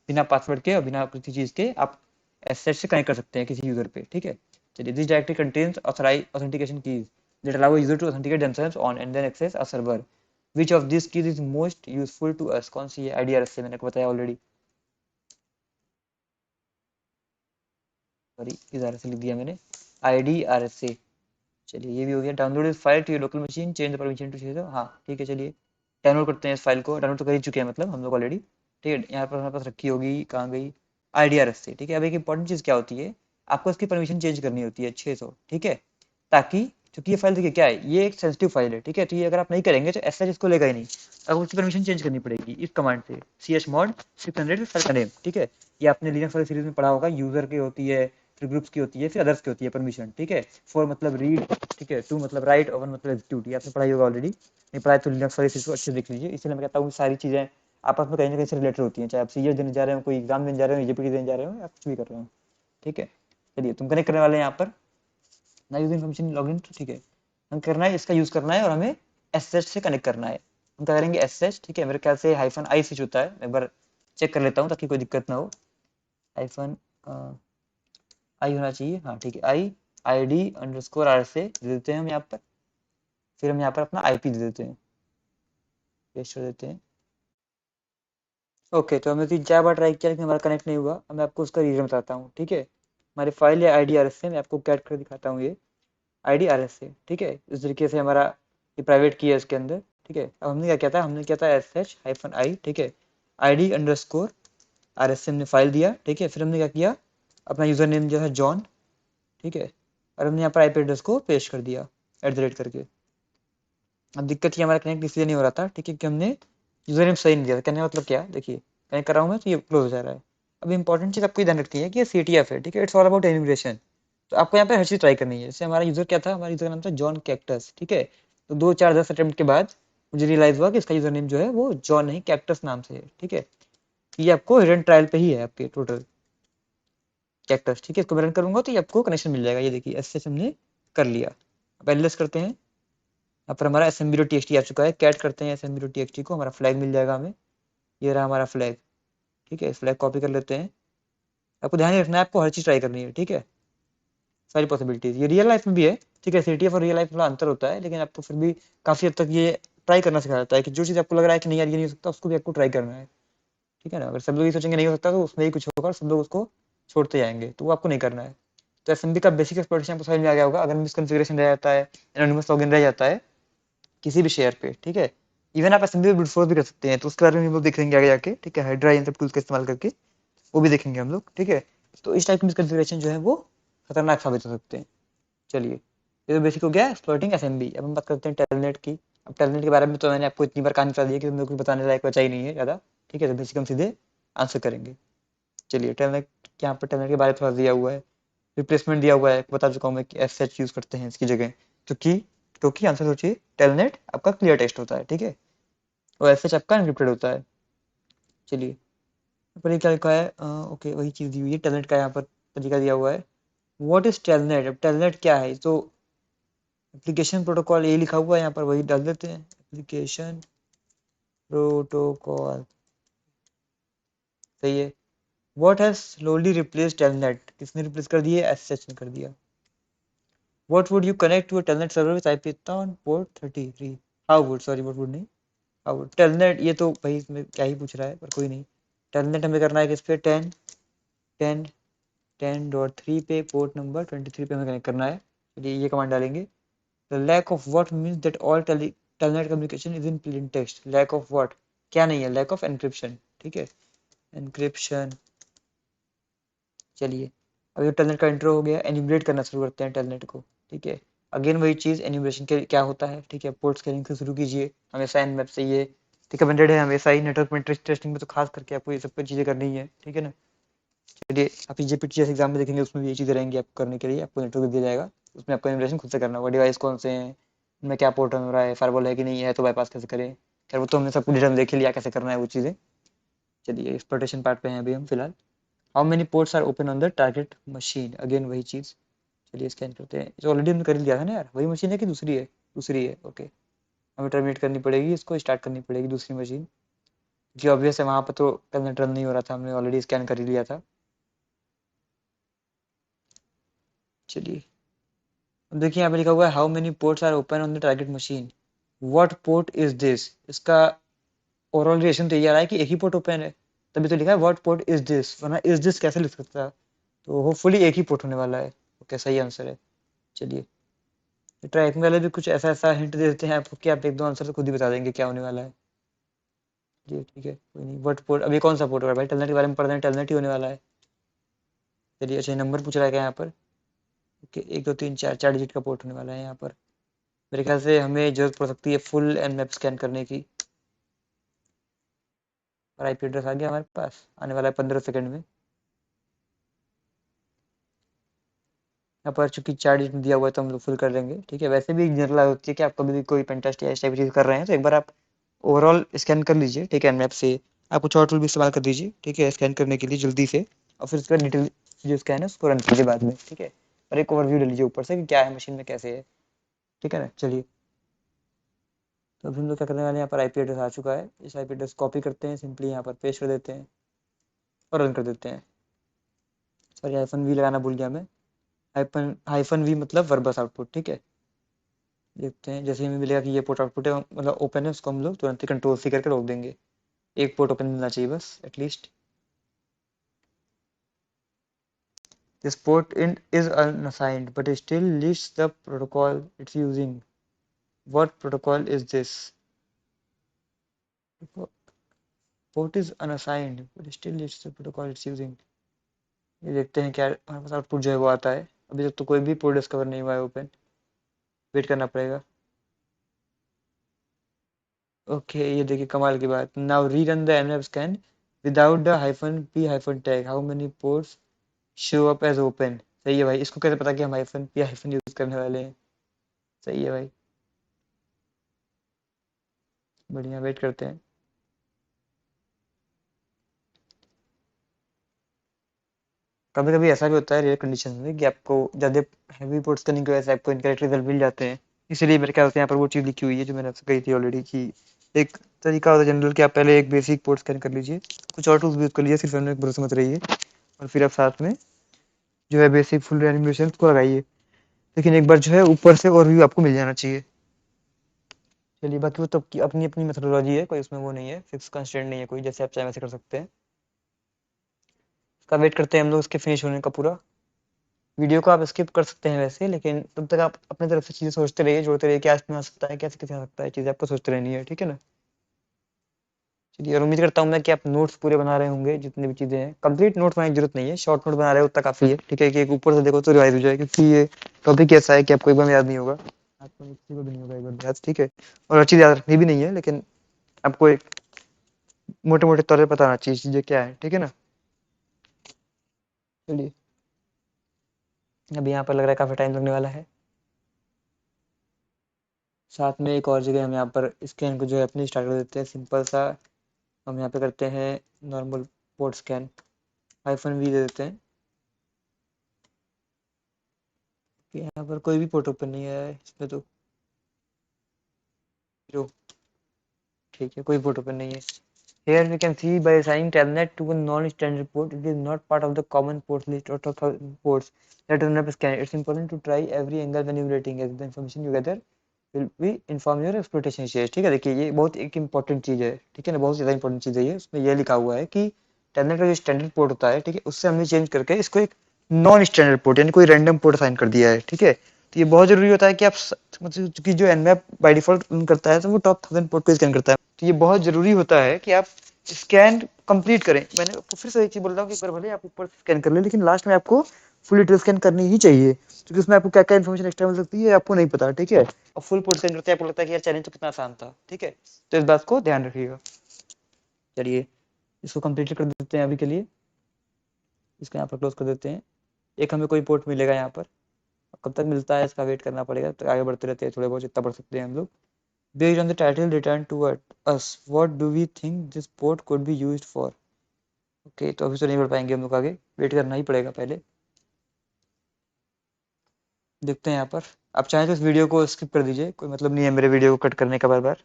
बिना पासवर्ड के और बिना किसी चीज़ के आप एस एच से कनेक्ट कर सकते हैं किसी यूज़र पे, ठीक है। चलिए, this directory contains authorize authentication keys that allow a user to authenticate themselves on and then access a server. Which of these keys is most useful to us? कौन सी है, IDRS से मैंने आपको बताया ऑलरेडी, सॉरी IDRS से लिख दिया मैंने, IDRS से। चलिए ये भी हो गया। डाउनलोड इस file to your local machine, change the permission to, हाँ ठीक है। चलिए डाउनलोड करते हैं इस फाइल को। डाउनलोड तो कर ही चुके हैं मतलब हम लोग ऑलरेडी। ठीक है, यहाँ पर हमारे पास रखी होगी, कहाँ गई, IDRS से। ठीक है, अब एक इंपॉर्टेंट चीज़ क्या होती है, आपको इसकी परमिशन चेंज करनी होती है 600। ठीक है, ताकि क्योंकि ये फाइल देखिए क्या है, ये एक सेंसिटिव फाइल है। ठीक है, तो ये अगर आप नहीं करेंगे तो ऐसा इसको लेगा ही नहीं। अब उसकी परमिशन चेंज करनी पड़ेगी इस कमांड से, chmod 600 फाइल का नेम। ठीक है, ये आपने लिनक्स वाली सीरीज में पढ़ा होगा, यूजर की होती है, फिर ग्रुप्स की होती है, फिर अदर्स की होती है परमिशन। ठीक है, फॉर मतलब रीड, ठीक है, टू मतलब राइट, और वन मतलब एग्जीक्यूट, ये आपने पढ़ाई होगा ऑलरेडी। नहीं पढ़ाई तो लिनक्स वाली सीरीज को अच्छे से देख लीजिए। इसलिए मैं कहता हूँ सारी चीज़ें आपस में कहीं ना कहीं से रिलेटेड होती हैं, चाहे आप सीएस देने जा रहे हो, कोई एग्जाम देने जा रहे हो, EJPT देने जा रहे हो, या कुछ भी कर रहे हो। ठीक है, चलिए तुम कनेक्ट करने वाले हैं यहाँ पर ना यूजिंग फंक्शन लॉगिन। तो ठीक है, हम करना है, इसका यूज करना है, और हमें SSH से कनेक्ट करना है। हम क्या करेंगे, SSH। ठीक है, मेरे ख्याल से -i स्विच होता है, एक बार चेक कर लेता हूँ ताकि कोई दिक्कत ना हो। हाइफन आई होना चाहिए, हाँ ठीक है। ID_R से दे देते हैं हम यहाँ पर। फिर हम यहाँ पर अपना IP दे देते हैं, पेस्ट कर देते हैं। ओके, तो हमने 3-4 बार ट्राई किया लेकिन हमारा कनेक्ट नहीं हुआ। अब मैं आपको उसका रीजन बताता हूँ। ठीक है, हमारी फाइल है IDRS से, मैं आपको कैट कर दिखाता हूँ ये IDRS से। ठीक है, इस तरीके से हमारा ये प्राइवेट की है इसके अंदर। ठीक है, अब हमने क्या किया था, हमने किया था SSH-i। ठीक है, ID_RS से हमने फाइल दिया। ठीक है, फिर हमने क्या किया, अपना यूजर नेम जो है जॉन। ठीक है, और हमने यहाँ पर IP एड्रेस को पेस्ट कर दिया @ करके। अब दिक्कत ये हमारा कनेक्ट इसलिए नहीं हो रहा था, ठीक है, कि हमने यूजर नेम सही नहीं दिया था। कहने का मतलब क्या, देखिए कनेक्ट कर रहा हूँ मैं तो ये क्लोज हो जा रहा है। अब इंपॉर्टेंट चीज़ आपको ध्यान रखनी है कि ये CTF है। ठीक है, इट्स ऑल अबाउट एनिमेशन। तो आपको यहाँ पे हर चीज़ ट्राई करनी है। जैसे हमारा यूजर क्या था, हमारा यूजर नाम था जॉन कैक्टस। ठीक है, तो 2 4 10 अटेम्प्ट के बाद मुझे रियलाइज हुआ कि इसका यूजर नेम जो है वो जॉन नहीं कैक्टस नाम से है। ठीक है, ये आपको हिडन ट्रायल पे ही है आपके टोटल कैक्टस। ठीक है, इसको मैं रन करूंगा तो ये आपको कनेक्शन मिल जाएगा। ये देखिए SSH हमने कर लिया। अब एलएस करते हैं, यहाँ पर हमारा assembly.txt आ चुका है। कैट करते हैं assembly.txt को, हमारा फ्लैग मिल जाएगा हमें। ये रहा हमारा फ्लैग। ठीक है, इस फ्लैग कॉपी कर लेते हैं। आपको ध्यान ही रखना है, आपको हर चीज़ ट्राई करनी है। ठीक है, सारी पॉसिबिलिटीज ये रियल लाइफ में भी है। ठीक है, CTF और रियल लाइफ में थोड़ा अंतर होता है, लेकिन आपको फिर भी काफ़ी हद तक ये ट्राई करना सिखाया जाता है कि जो चीज़ आपको लग रहा है कि नहीं यार ये नहीं हो सकता, उसको भी आपको ट्राई करना है। ठीक है ना, अगर सब लोग ये सोचेंगे नहीं हो सकता तो उसमें ही कुछ होगा और सब लोग उसको छोड़ते जाएंगे, तो वो आपको नहीं करना है। तो एसएमबी का बेसिक एक्सप्लोरेशन आपको समझ में आ गया होगा। अगर मिसकॉन्फ़िगरेशन रह जाता है, एनोनिमस लॉगिन रह जाता है किसी भी शेयर पे, ठीक है, इवन आप एसएमबी ब्रूट फोर्स भी कर सकते हैं, तो उसके बारे में हम लोग देखेंगे आगे जाके। ठीक है, हाइड्रा इन सब टूल्स का इस्तेमाल करके वो भी देखेंगे हम लोग। ठीक है, तो इस टाइप की मिसकॉन्फ़िगरेशन जो है वो खतरनाक साबित हो सकते हैं। चलिए, ये तो बेसिक हो गया एक्सप्लॉइटिंग एसएमबी। अब हम बात करते हैं टेलनेट की। अब टेलनेट के बारे में तो मैंने आपको इतनी बार कहानी बता दी है कि हम लोग कुछ बताने लायक बचा ही नहीं है ज़्यादा। ठीक है, तो बेसिक हम सीधे आंसर करेंगे। चलिए, टेलनेट, यहाँ पर टेलनेट के बारे में थोड़ा दिया हुआ है, रिप्लेसमेंट दिया हुआ है, बता चुका हूँ मैं कि SSH यूज़ करते हैं इसकी जगह। क्योंकि क्योंकि आंसर सोचिए, टेलनेट आपका क्लियर टेक्स्ट होता है। ठीक है, और SSH आपका एन्क्रिप्टेड होता है। चलिए, यहाँ पर ये क्या लिखा है, ओके वही चीज़ दी हुई है, टेलनेट का यहाँ पर तरीका दिया हुआ है। व्हाट इज टेलनेट, अब टेलनेट क्या है, तो एप्लीकेशन प्रोटोकॉल ये लिखा हुआ है, यहाँ पर वही डाल देते हैं, एप्लीकेशन प्रोटोकॉल। सही है। What has slowly replace telnet, किसने रिप्लेस कर दिया, SSH ने कर दिया। What would you connect to a telnet server with IP on port 33? How would, sorry what would नहीं, how would telnet, ये तो भाई इसमें क्या ही पूछ रहा है, पर कोई नहीं। telnet हमें करना है किस पे, 10 10 10.3 पे, पोर्ट नंबर 23 पे हमें कनेक्ट करना है। चलिए ये कमांड डालेंगे। The lack of what means that all telnet communication is in plain text. Lack of what, क्या नहीं है, lack of encryption। ठीक है, encryption। चलिए, अब ये टेलनेट का इंट्रो हो गया, एन्यूमरेट करना शुरू करते हैं टेलनेट को। ठीक है, अगेन वही चीज़, एन्यूमरेशन के क्या होता है। ठीक है, पोर्ट स्केलिंग से शुरू कीजिए, हमेशा एनमैप से ये रिकमेंडेड है, हमेशा ही नेटवर्क में टेस्टिंग में तो खास करके आपको ये सब कुछ चीज़ें करनी है। ठीक है ना, चलिए आप EJPT जैसे एग्जाम में देखेंगे, उसमें भी ये चीज़ें रहेंगी आपको करने के लिए, आपको नेटवर्क दिया जाएगा, उसमें आपको एन्यूमरेशन खुद से करना होगा, डिवाइस कौन से हैं, उनमें क्या पोर्ट हो रहा है, फायरवॉल है कि नहीं है, तो बाईपास कैसे करें। खैर वो तो हमने सब कुछ डिटेल देख लिया कैसे करना है वो चीज़ें। चलिए, एक्सप्लोरेशन पार्ट पे हैं अभी हम फिलहाल। How many ports are open on the target machine, again वही चीज़। चलिए स्कैन करते हैं, जो ऑलरेडी हमने कर लिया था ना यार, वही मशीन है कि दूसरी है, दूसरी है। ओके, हमें टर्मिनेट करनी पड़ेगी, इसको स्टार्ट करनी पड़ेगी दूसरी मशीन, क्योंकि ऑब्वियस है वहाँ पर तो टेलनेट रन नहीं हो रहा था, हमने ऑलरेडी स्कैन कर ही लिया था। चलिए, अब देखिए यहाँ पे लिखा हुआ है how many ports are open on the target machine, what port is this. इसका ओवरऑल रिएक्शन तो ये आ रहा है कि एक ही पोर्ट ओपन है, तभी तो लिखा है व्हाट पोर्ट इज दिस, वरना इज दिस कैसे लिख सकता, तो होपफुली एक ही पोर्ट होने वाला है। ओके, सही आंसर है। चलिए, ट्रैकिंग वाले भी कुछ ऐसा ऐसा हिंट दे देते हैं आपको कि आप एक दो आंसर तो खुद ही बता देंगे क्या होने वाला है। जी ठीक है, कोई नहीं। बट पोर्ट अभी कौन सा पोर्ट हो रहा है भाई? टेलनेट के बारे में पढ़ रहे हैं, टेलनेट ही होने वाला है। चलिए अच्छा, नंबर पूछ रहा है क्या यहाँ पर? ओके, 1 2 3 4, 4 डिजिट का पोर्ट होने वाला है यहाँ पर। मेरे ख्याल से हमें जरूरत पड़ सकती है फुल एन मैप स्कैन करने की। और आईपी एड्रेस आ गया हमारे पास, आने वाला है 15 सेकंड में। यहाँ पर चूंकि 4 डिजिट दिया हुआ है तो हम लोग फुल कर लेंगे, ठीक है। वैसे भी जनरल होती है कि आप कभी भी कोई पेंटेस्ट या इस टाइप की चीज़ कर रहे हैं तो एक बार आप ओवरऑल स्कैन कर लीजिए, ठीक है, मैप से। आप कुछ और टूल भी इस्तेमाल कर दीजिए, ठीक है, स्कैन करने के लिए जल्दी से। और फिर उसका डिटेल जो स्कैन है उसको रन कीजिए बाद में, ठीक है। और एक ओवरव्यू ले लीजिए ऊपर से कि क्या है मशीन में, कैसे है, ठीक है ना। चलिए, तो अभी हम लोग क्या करने वाले हैं, यहाँ पर आईपी एड्रेस आ चुका है। इस आईपी एड्रेस कॉपी करते हैं, सिंपली यहाँ पर पेस्ट कर देते हैं और रन कर देते हैं। सॉरी, हाइफन वी लगाना भूल गया मैं। हाइफन हाइफन वी मतलब वर्बस आउटपुट, ठीक है। देखते हैं, जैसे ही हमें मिलेगा कि ये पोर्ट आउटपुट है मतलब ओपन है, उसको हम लोग तुरंत ही कंट्रोल सी करके रोक देंगे। एक पोर्ट ओपन मिलना चाहिए बस at least. This port in is unassigned, but it still lists the protocol it's using. What protocol is this? Port is unassigned, but it still lists the protocol it's using. ये देखते हैं क्या हमारे पास output जो है वो आता है। अभी तक तो कोई भी पोर्ट डिस्कवर नहीं हुआ है ओपन, वेट करना पड़ेगा। ओके, ये देखिए कमाल की बात। Now rerun the nmap scan without the -p-tag. How many ports show up as open? सही है भाई, इसको कैसे पता कि हम -p यूज करने वाले हैं? सही है भाई, बढ़िया, वेट करते हैं। कभी कभी ऐसा भी होता है रेयर कंडीशन में कि आपको ज़्यादा हैवी पोर्ट्स करने की वजह से आपको इनकरेक्ट रिजल्ट मिल जाते हैं। इसीलिए मेरे ख्याल से यहाँ पर वो चीज़ लिखी हुई है जो मैंने आपसे कही थी ऑलरेडी, कि एक तरीका होता है जनरल कि आप पहले एक बेसिक पोर्ट स्कैन कर लीजिए, कुछ और टूल्स भी यूज़ कर लीजिए, सिर्फ एनमैप भरोसे मत रहिए। और फिर आप साथ में जो है बेसिक फुल एनिमेशन को लगाइए। लेकिन एक बार जो है ऊपर से और भी आपको मिल जाना चाहिए। चलिए, बाकी वो तो आपकी अपनी अपनी मेथोडोलॉजी है, कोई उसमें वो नहीं है, फिक्स कंस्ट्रेंट नहीं है कोई, जैसे आप चाहे वैसे कर सकते हैं। उसका वेट करते हैं हम लोग उसके फिनिश होने का पूरा। वीडियो को आप स्किप कर सकते हैं वैसे, लेकिन तब तक आप अपनी तरफ से चीज़ें सोचते रहिए, जोड़ते रहिए, क्या इसमें आ सकता है, कैसे कैसे आ सकता है, चीज़ें आपको सोचते रहनी है, ठीक है ना। चलिए, और उम्मीद करता हूँ मैं कि आप नोट्स पूरे बना रहे होंगे, जितनी भी चीज़ें हैं। कंप्लीट नोट बनाने की जरूरत नहीं है, शॉर्ट नोट बना रहे हो उतना काफ़ी है, ठीक है, कि एक ऊपर से देखो तो रिवाइज हो जाए, क्योंकि ये टॉपिक ऐसा है कि आपको एक बार में याद नहीं होगा। आपको किसी को भी नहीं होगा एक बार में याद, ठीक है। और हर चीज़ याद रखनी भी नहीं है, लेकिन आपको एक मोटे मोटे तौर पर पता होना चाहिए चीज़ें क्या है, ठीक है ना। चलिए, अभी यहाँ पर लग रहा है काफ़ी टाइम लगने वाला है। साथ में एक और जगह हम यहाँ पर स्कैन को जो है अपनी स्टार्ट कर देते हैं, सिंपल सा। हम यहाँ पे करते हैं नॉर्मल पोर्ट स्कैन, -v दे देते हैं कि यहाँ पर कोई भी पोर्ट ओपन नहीं है इसमें तो। जो ठीक है, कोई पोर्ट ओपन नहीं है। Here we can see by assigning telnet to a non-standard port, it is not part of the common port list or top ports that are not scanned. It's important to try every angle when evaluating as the information you gather will be inform your exploitation stage। ठीक है, देखिए ये बहुत एक important चीज़ है, ठीक है ना, बहुत ज़्यादा इंपॉर्टेंट चीज़ है ये। उसमें यह लिखा हुआ है कि टेलनेट का जो स्टैंडर्ड पोर्ट होता है, ठीक है, उससे हमने चेंज करके इसको एक नॉन स्टैंडर्ड पोर्ट यानी कोई रैंडम पोर्ट असाइन कर दिया है, ठीक है। तो ये बहुत जरूरी होता है कि आप मतलब कि जो nmap बाय डिफॉल्ट करता है तो वो टॉप 1000 पोर्ट को स्कैन करता है। तो ये बहुत जरूरी होता है कि आप स्कैन कंप्लीट करें। मैंने आपको फिर से एक चीज बोल रहा हूँ कि एक बार भले आप ऊपर स्कैन कर लें, लेकिन लास्ट में आपको फुल डिटेल स्कैन करनी ही चाहिए, क्योंकि उसमें आपको क्या क्या इन्फॉर्मेशन एक्स्ट्रा मिल सकती है आपको नहीं पता, ठीक है। और फुल पोर्ट स्कैन करते हैं आपको लगता है कि यार चैलेंज तो कितना आसान था, ठीक है। तो इस बात को ध्यान रखिएगा। चलिए, इसको कंप्लीट कर देते हैं अभी के लिए, इसको यहाँ पर क्लोज कर देते हैं। एक हमें कोई पोर्ट मिलेगा यहाँ पर, कब तक मिलता है इसका वेट करना पड़ेगा, तो आगे बढ़ते रहते हैं, थोड़े बहुत जितना बढ़ सकते हैं हम लोग। Based on the title returned to us, what do we think this port could be used for? Okay, तो अभी तो नहीं बढ़ पाएंगे हम लोग आगे, वेट करना ही पड़ेगा पहले। देखते हैं यहाँ पर। आप चाहें तो इस वीडियो को स्किप कर दीजिए, कोई मतलब नहीं है मेरे वीडियो को कट करने का बार बार।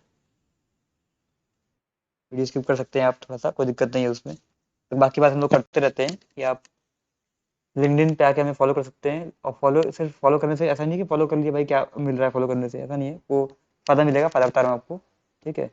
वीडियो स्किप कर सकते हैं आप, थोड़ा सा कोई दिक्कत नहीं है उसमें। तो बाकी बात हम लोग करते रहते हैं कि आप लिंक्डइन पे आके हमें फॉलो कर सकते हैं। और फॉलो सिर्फ फॉलो करने से ऐसा नहीं कि फॉलो कर लिए भाई क्या मिल रहा है फॉलो करने से, ऐसा नहीं है। वो फ़ायदा मिलेगा, फ़ायदा बता रहा हूँ आपको, ठीक है।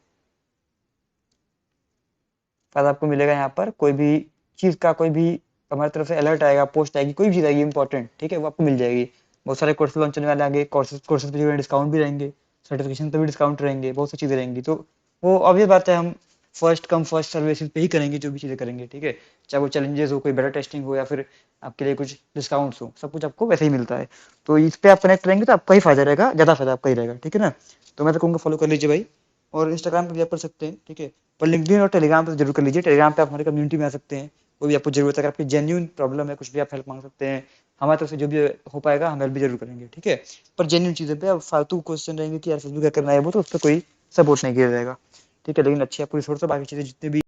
फ़ायदा आपको मिलेगा यहाँ पर, कोई भी चीज़ का कोई भी हमारी तरफ से अलर्ट आएगा, पोस्ट आएगी, कोई भी चीज़ आएगी इंपॉर्टेंट, ठीक है, वो आपको मिल जाएगी। बहुत सारे कोर्सेज लॉन्च होने वाले हैं आगे, कोर्सेज कोर्सेज पे जो है डिस्काउंट भी रहेंगे, सर्टिफिकेशन पे भी डिस्काउंट रहेंगे, बहुत सी चीज़ें रहेंगी। तो वो ऑब्वियस बात है, हम फर्स्ट कम फर्स्ट सर्विसेज पे ही करेंगे जो भी चीज़ें करेंगे, ठीक है। चाहे वो चैलेंजेस हो, कोई बेटर टेस्टिंग हो, या फिर आपके लिए कुछ डिस्काउंट्स हो, सब कुछ आपको वैसे ही मिलता है। तो इस पे आप कनेक्ट रहेंगे तो आपका ही फायदा रहेगा, ज़्यादा फायदा आपका ही रहेगा, ठीक है ना। तो मैं तो कहूँगा फॉलो कर लीजिए भाई। और इंस्टाग्राम पे भी आप कर सकते हैं, ठीक है। पर लिंक्डइन और टेलीग्राम पे जरूर कर लीजिए। टेलीग्राम पे आप हमारी कम्युनिटी में आ सकते हैं, कोई भी आपको जरूरत है, अगर आपकी जेन्यून प्रॉब्लम है, कुछ भी आप हेल्प मांग सकते हैं। हमारी तरफ से जो भी हो पाएगा हम हेल्प भी जरूर करेंगे, ठीक है। पर जेन्यून चीज़ों पे, अब फालतू क्वेश्चन रहेंगे कि यार फेसबुक क्या करना है, वो तो उस पर कोई सपोर्ट नहीं किया जाएगा, ठीक है। लेकिन अच्छी आपको रिसोर्स, बाकी चीज़ें जितने भी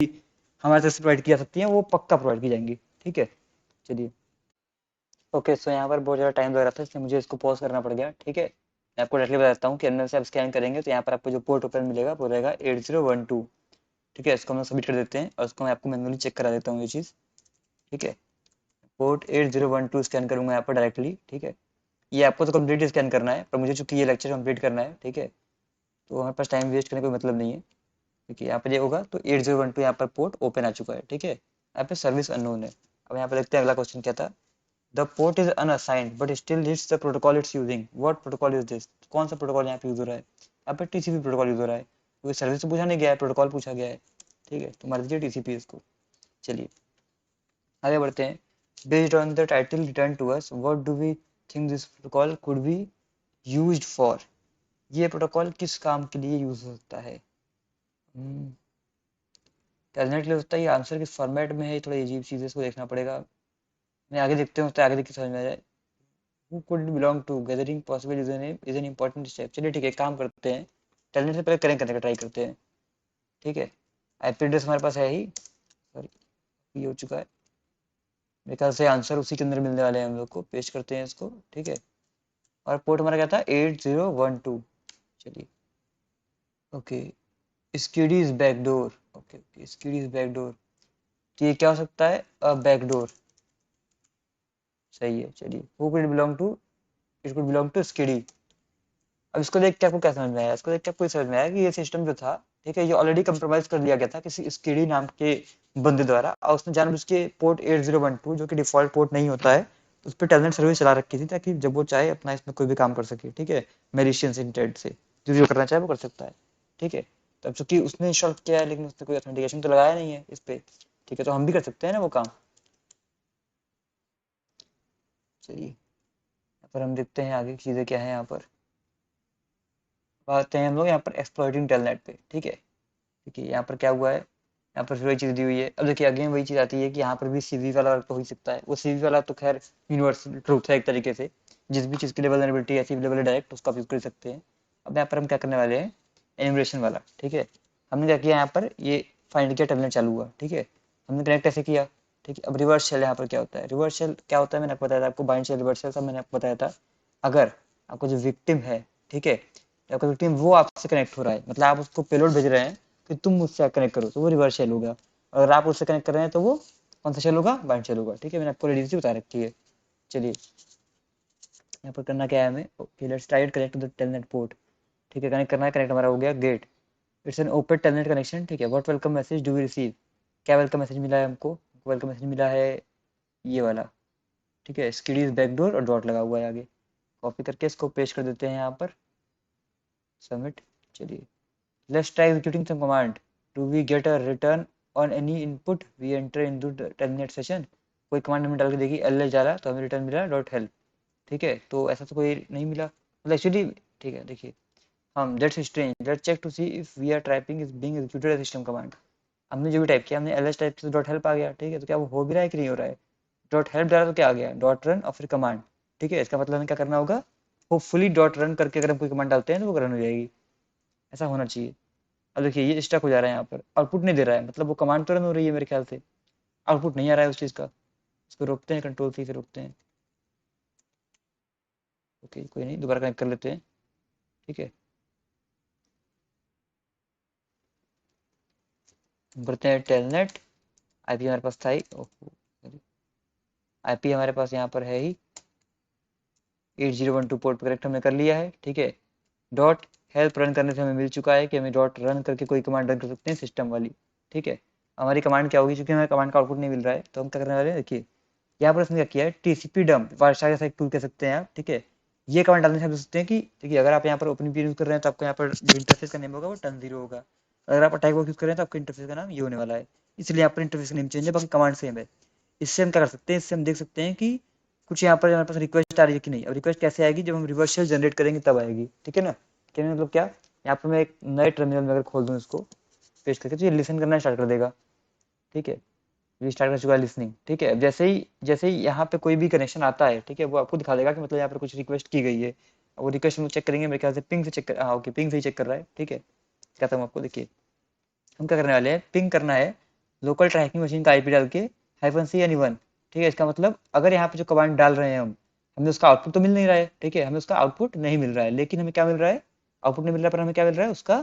हमारे तरफ से प्रोवाइड की जा सकती हैं वो पक्का प्रोवाइड की जाएंगी, ठीक है। चलिए, ओके। सो यहाँ पर बहुत ज़्यादा टाइम लग रहा था, इसलिए मुझे इसको पॉज करना पड़ गया, ठीक है। मैं आपको डायरेक्टली बताता हूँ कि अंदर से आप स्कैन करेंगे तो यहाँ पर आपको जो पोर्ट ओपन मिलेगा वो रहेगा 8012, ठीक है। इसको हम सबमिट कर देते हैं और इसको मैं आपको मैनुअली चेक करा देता हूँ ये चीज़, ठीक है। पोर्ट 8012 स्कैन करूंगा यहाँ पर डायरेक्टली, ठीक है। ये आपको तो कंप्लीट स्कैन करना है, पर मुझे चूंकि ये लेक्चर कंप्लीट करना है, ठीक है, तो हमारे पास टाइम वेस्ट करने का कोई मतलब नहीं है। देखिए यहाँ पर ये होगा तो 8012 यहाँ पर पोर्ट ओपन आ चुका है, ठीक है। यहाँ पे सर्विस अननोन है। अब यहाँ पर देखते हैं अगला क्वेश्चन क्या था। The port is unassigned but still leads the protocol it's using, what protocol is this. कौन सा प्रोटोकॉल यहाँ पे यूज हो रहा है। यहाँ पे टीसीपी प्रोटोकॉल यूज हो रहा है, क्योंकि सर्विस तो पूछा नहीं गया है, प्रोटोकॉल पूछा गया है, ठीक है। तो मान लीजिए टीसीपी इसको। चलिए आगे बढ़ते हैं। Based on the title return to us, what do we think this protocol could be used for. ये प्रोटोकॉल किस काम के लिए यूज हो सकता है। टेलनेट के लिए होता है, ये आंसर किस फॉर्मेट में है, ये थोड़ा अजीब चीज़ है, इसको देखना पड़ेगा। मैं आगे देखते हैं, उससे आगे देख के समझ में आ जाए। Who could belong to gathering possible username is an important step। चलिए ठीक है, काम करते हैं। टेलनेट से पहले करें करने का ट्राई करते हैं, ठीक है। आईपी एड्रेस हमारे पास है ही, सॉरी ये हो चुका है। मेरे ख्याल से आंसर उसी के अंदर मिलने वाले हैं, हम लोग को पेस्ट करते हैं इसको, ठीक है। और पोर्ट हमारा क्या था 8012। चलिए ओके। स्कीडी इज बैकडोर, ओके ओके, स्कीडी इज बैकडोर। तो ये क्या हो सकता है, बैकडोर, सही है। चलिए who could belong to, it could belong to स्कीडी। अब इसको देख के आपको क्या समझ में आया, इसको देख के आपको ये समझ में आया कि ये सिस्टम जो था, ठीक है, ये ऑलरेडी कंप्रोमाइज कर दिया गया था किसी स्कीडी नाम के बंदे द्वारा, और उसने जानबूझ के पोर्ट 8012 जो कि डिफॉल्ट पोर्ट नहीं होता है, उस पर टेलनेट सर्विस चला रखी थी, ताकि जब वो चाहे अपना इसमें कोई भी काम कर सके, ठीक है। मेलिशियस इंटेंट से जो करना चाहे वो कर सकता है, ठीक है। तो अब चूंकि उसने इंस्टॉल किया है, लेकिन उसने कोई ऑथेंटिकेशन तो लगाया नहीं है इस पे, ठीक है, तो हम भी कर सकते हैं ना वो काम। चलिए यहाँ पर हम देखते हैं आगे की चीज़ें क्या है। यहाँ पर आते हैं हम लोग यहाँ पर एक्सप्लॉइटिंग टेलनेट पे, ठीक है। देखिए यहाँ पर क्या हुआ है, यहाँ पर फिर वही चीज़ दी हुई है। अब देखिए अगेन वही चीज़ आती है कि यहाँ पर भी सीवी वाला तो हो ही सकता है। वो सीवी वाला तो खैर यूनिवर्सल ट्रूथ है एक तरीके से, जिस भी चीज़ की वल्नरेबिलिटी ऐसी अवेलेबल है डायरेक्ट उसका यूज कर सकते हैं। अब यहाँ पर हम क्या करने वाले हैं, एनिमरेशन वाला, ठीक है। हमने क्या किया, यहाँ पर ये फाइंड किया, टेलनेट चालू हुआ, ठीक है। हमने कनेक्ट ऐसे किया, ठीक है। अब रिवर्स शेल यहाँ पर क्या होता है, रिवर्स शेल क्या होता है मैंने आपको बताया था, आपको बाइंड शेल रिवर्स शेल सब मैंने आपको बताया था। अगर आपको जो विक्टिम है, ठीक है, आपका विक्टिम वो आपसे कनेक्ट हो रहा है, मतलब आप उसको पेलोड भेज रहे हैं कि तुम मुझसे कनेक्ट करो, तो वो रिवर्स शेल होगा। अगर आप उससे कनेक्ट कर रहे हैं तो वो कौन सा शेल होगा, बाइंड शेल होगा, ठीक है। मैंने आपको रेडी से बता रखी है। चलिए यहाँ पर करना क्या है हमें, okay let's try connect to the telnet port, ठीक है। कनेक्ट करना है, कनेक्ट हमारा हो गया, get, it's an open telnet connection, ठीक है। What welcome message do we receive, क्या वेलकम मैसेज मिला है हमको, वेलकम मैसेज मिला है ये वाला, ठीक है। स्किडीज बैकडोर और डॉट लगा हुआ है आगे। कॉपी करके इसको पेस्ट कर देते हैं यहाँ पर, सबमिट। चलिए let's try executing some command. Do we get a return on any input we enter into the telnet session। कोई कमांड हमें डाल के देखी ls डाला तो हमें रिटर्न मिला डॉट हेल्प, ठीक है। तो ऐसा तो कोई नहीं मिला, मतलब एक्चुअली, ठीक है। देखिए हम that's strange, let's check to see if we are typing is being executed as system command. हमने जो भी टाइप किया, हमने ls टाइप किया तो डॉट हेल्प आ गया, ठीक है। तो क्या वो हो भी रहा है कि नहीं हो रहा है। डॉट हेल्प डाला तो क्या आ गया, डॉट रन और फिर कमांड, ठीक है। इसका मतलब हमें क्या करना होगा, होपफुली डॉट रन करके अगर हम कोई कमांड डालते हैं तो वो रन हो जाएगी, ऐसा होना चाहिए। अब देखिए ये स्टक हो जा रहा है, यहाँ पर आउटपुट नहीं दे रहा है, मतलब वो कमांड तो रन हो रही है मेरे ख्याल से, आउटपुट नहीं आ रहा है उस चीज़ का। इसको रोकते हैं, कंट्रोल सी से रोकते हैं, ओके कोई नहीं, दोबारा कनेक्ट कर लेते हैं, ठीक है। हम करते हैं टेलनेट, आईपी हमारे पास था ही, आईपी हमारे पास यहाँ पर है ही 8012 पोर्ट पर कनेक्ट हमने कर लिया है, ठीक है। डॉट हेल्प रन करने से हमें मिल चुका है कि हमें डॉट रन करके कोई कमांड रन कर सकते हैं सिस्टम वाली, ठीक है। हमारी कमांड क्या होगी, चूंकि हमें कमांड का आउटपुट नहीं मिल रहा है, तो हम क्या करने वाले हैं, देखिए यहाँ पर उसने क्या किया है, टीसीपी डम्प वार्षा जैसा एक टूल कह सकते हैं आप, ठीक है। ये कमांड डालने से हम देख सकते हैं कि देखिए अगर आप यहाँ पर ओपन यूज कर रहे हैं तो आपको यहाँ पर जो इंटरफेस का नेम होगा वो टर्न 0 होगा। अगर आप अटैक यूज कर रहे हैं तो आपके इंटरफेस का नाम ये होने वाला है। इसलिए यहाँ पर इंटरफेस का नेम चेंज है, बाकी कमांड सेम है। इससे हम क्या कर सकते हैं, इससे हम देख सकते हैं कि कुछ यहाँ पर हमारे पास रिक्वेस्ट आ रही है कि नहीं। अब रिक्वेस्ट कैसे आएगी, जब हम रिवर्स शेल जनरेट करेंगे तब आएगी, ठीक है ना। कहने मतलब क्या, यहाँ पर मैं एक नए टर्मिनल में अगर खोल दूँ इसको पेस्ट करके तो ये लिसन करना स्टार्ट कर देगा, ठीक है। ये स्टार्ट कर चुका है लिसनिंग, ठीक है। जैसे ही यहाँ पे कोई भी कनेक्शन आता है, ठीक है, वो आपको दिखा देगा कि मतलब यहाँ पर कुछ रिक्वेस्ट की गई है। वो रिक्वेस्ट हम चेक करेंगे, मेरे ख्याल से पिंग से चेक कर, हाँ ओके पिंग से ही चेक कर रहा है, ठीक है। कहता हूँ आपको, देखिए हम क्या करने वाले हैं, पिंग करना है लोकल ट्रैकिंग मशीन का आईपी डाल के -c/1, ठीक है। इसका मतलब अगर यहाँ पे जो कमांड डाल रहे हैं हम, हमें उसका आउटपुट तो मिल नहीं रहा है, ठीक है, हमें उसका आउटपुट नहीं मिल रहा है, लेकिन हमें क्या मिल रहा है, आउटपुट नहीं मिल रहा है पर हमें क्या मिल रहा है, उसका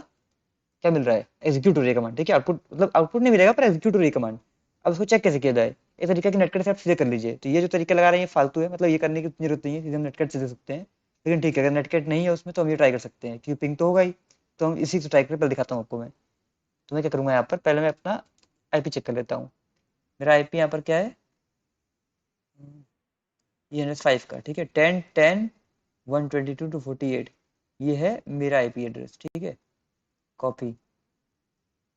क्या मिल रहा है, एग्जीक्यूट हो रही है कमांड, ठीक है। आउटपुट मतलब आउटपुट नहीं मिलेगा पर एग्जीक्यूट हो रही है कमांड। अब उसको चेक कैसे किया जाए, ये तरीका कि नेटकट से आप सीधे कर लीजिए। तो ये जो तरीका लगा रहे हैं ये फालतू है, मतलब ये करने की इतनी जरूरत नहीं है, सीधे हम नेटकट से दे सकते हैं। लेकिन ठीक है, अगर नेटकट नहीं है उसमें तो हम ये ट्राई कर सकते हैं, क्योंकि पिंग तो होगा ही। तो हम इसी से ट्राई करके पहले दिखाता हूँ आपको मैं। तो मैं क्या करूँगा, यहाँ पर पहले मैं अपना आईपी चेक कर लेता हूँ। मेरा आईपी यहाँ पर क्या है, ये NS5 का, ठीक है, 10.10.122.248, ये है मेरा आईपी एड्रेस, ठीक है। कॉपी,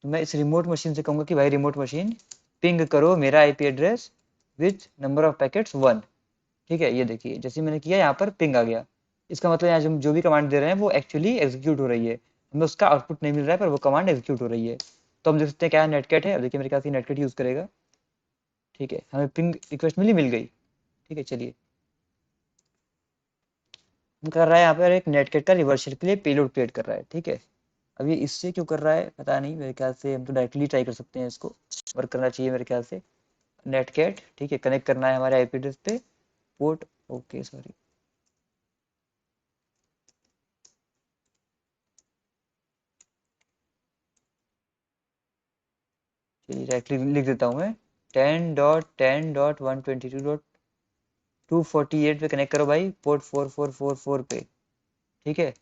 तो मैं इस रिमोट मशीन से कहूँगा कि भाई रिमोट मशीन पिंग करो मेरा IP address with number of packets 1, ठीक है। ये देखिए जैसे मैंने किया यहाँ पर पिंग आ गया। इसका मतलब यहाँ जो भी कमांड दे रहे हैं वो एक्चुअली एग्जीक्यूट हो रही है, हमें उसका आउटपुट नहीं मिल रहा है पर वो कमांड एग्जीक्यूट हो रही है। तो हम देख सकते हैं क्या नेटकैट है। अब देखिए मेरे ख्याल से नेटकैट यूज करेगा, ठीक है। हमें पिंग रिक्वेस्ट मिल गई, ठीक है। चलिए हम कर रहा है यहाँ पर एक नेटकैट का रिवर्सल के लिए पेलोड क्रिएट कर रहा है, ठीक है। अब ये इससे क्यों कर रहा है पता नहीं, मेरे ख्याल से हम तो डायरेक्टली ट्राई कर सकते हैं, इसको वर्क करना चाहिए मेरे ख्याल से। नेटकैट, ठीक है, कनेक्ट करना है हमारे आईपी एड्रेस पे पोर्ट, ओके सॉरी। चलिए डायरेक्टली लिख देता हूँ मैं, 10.10.122.248 पे कनेक्ट करो भाई, पोर्ट 4444 पे, ठीक है।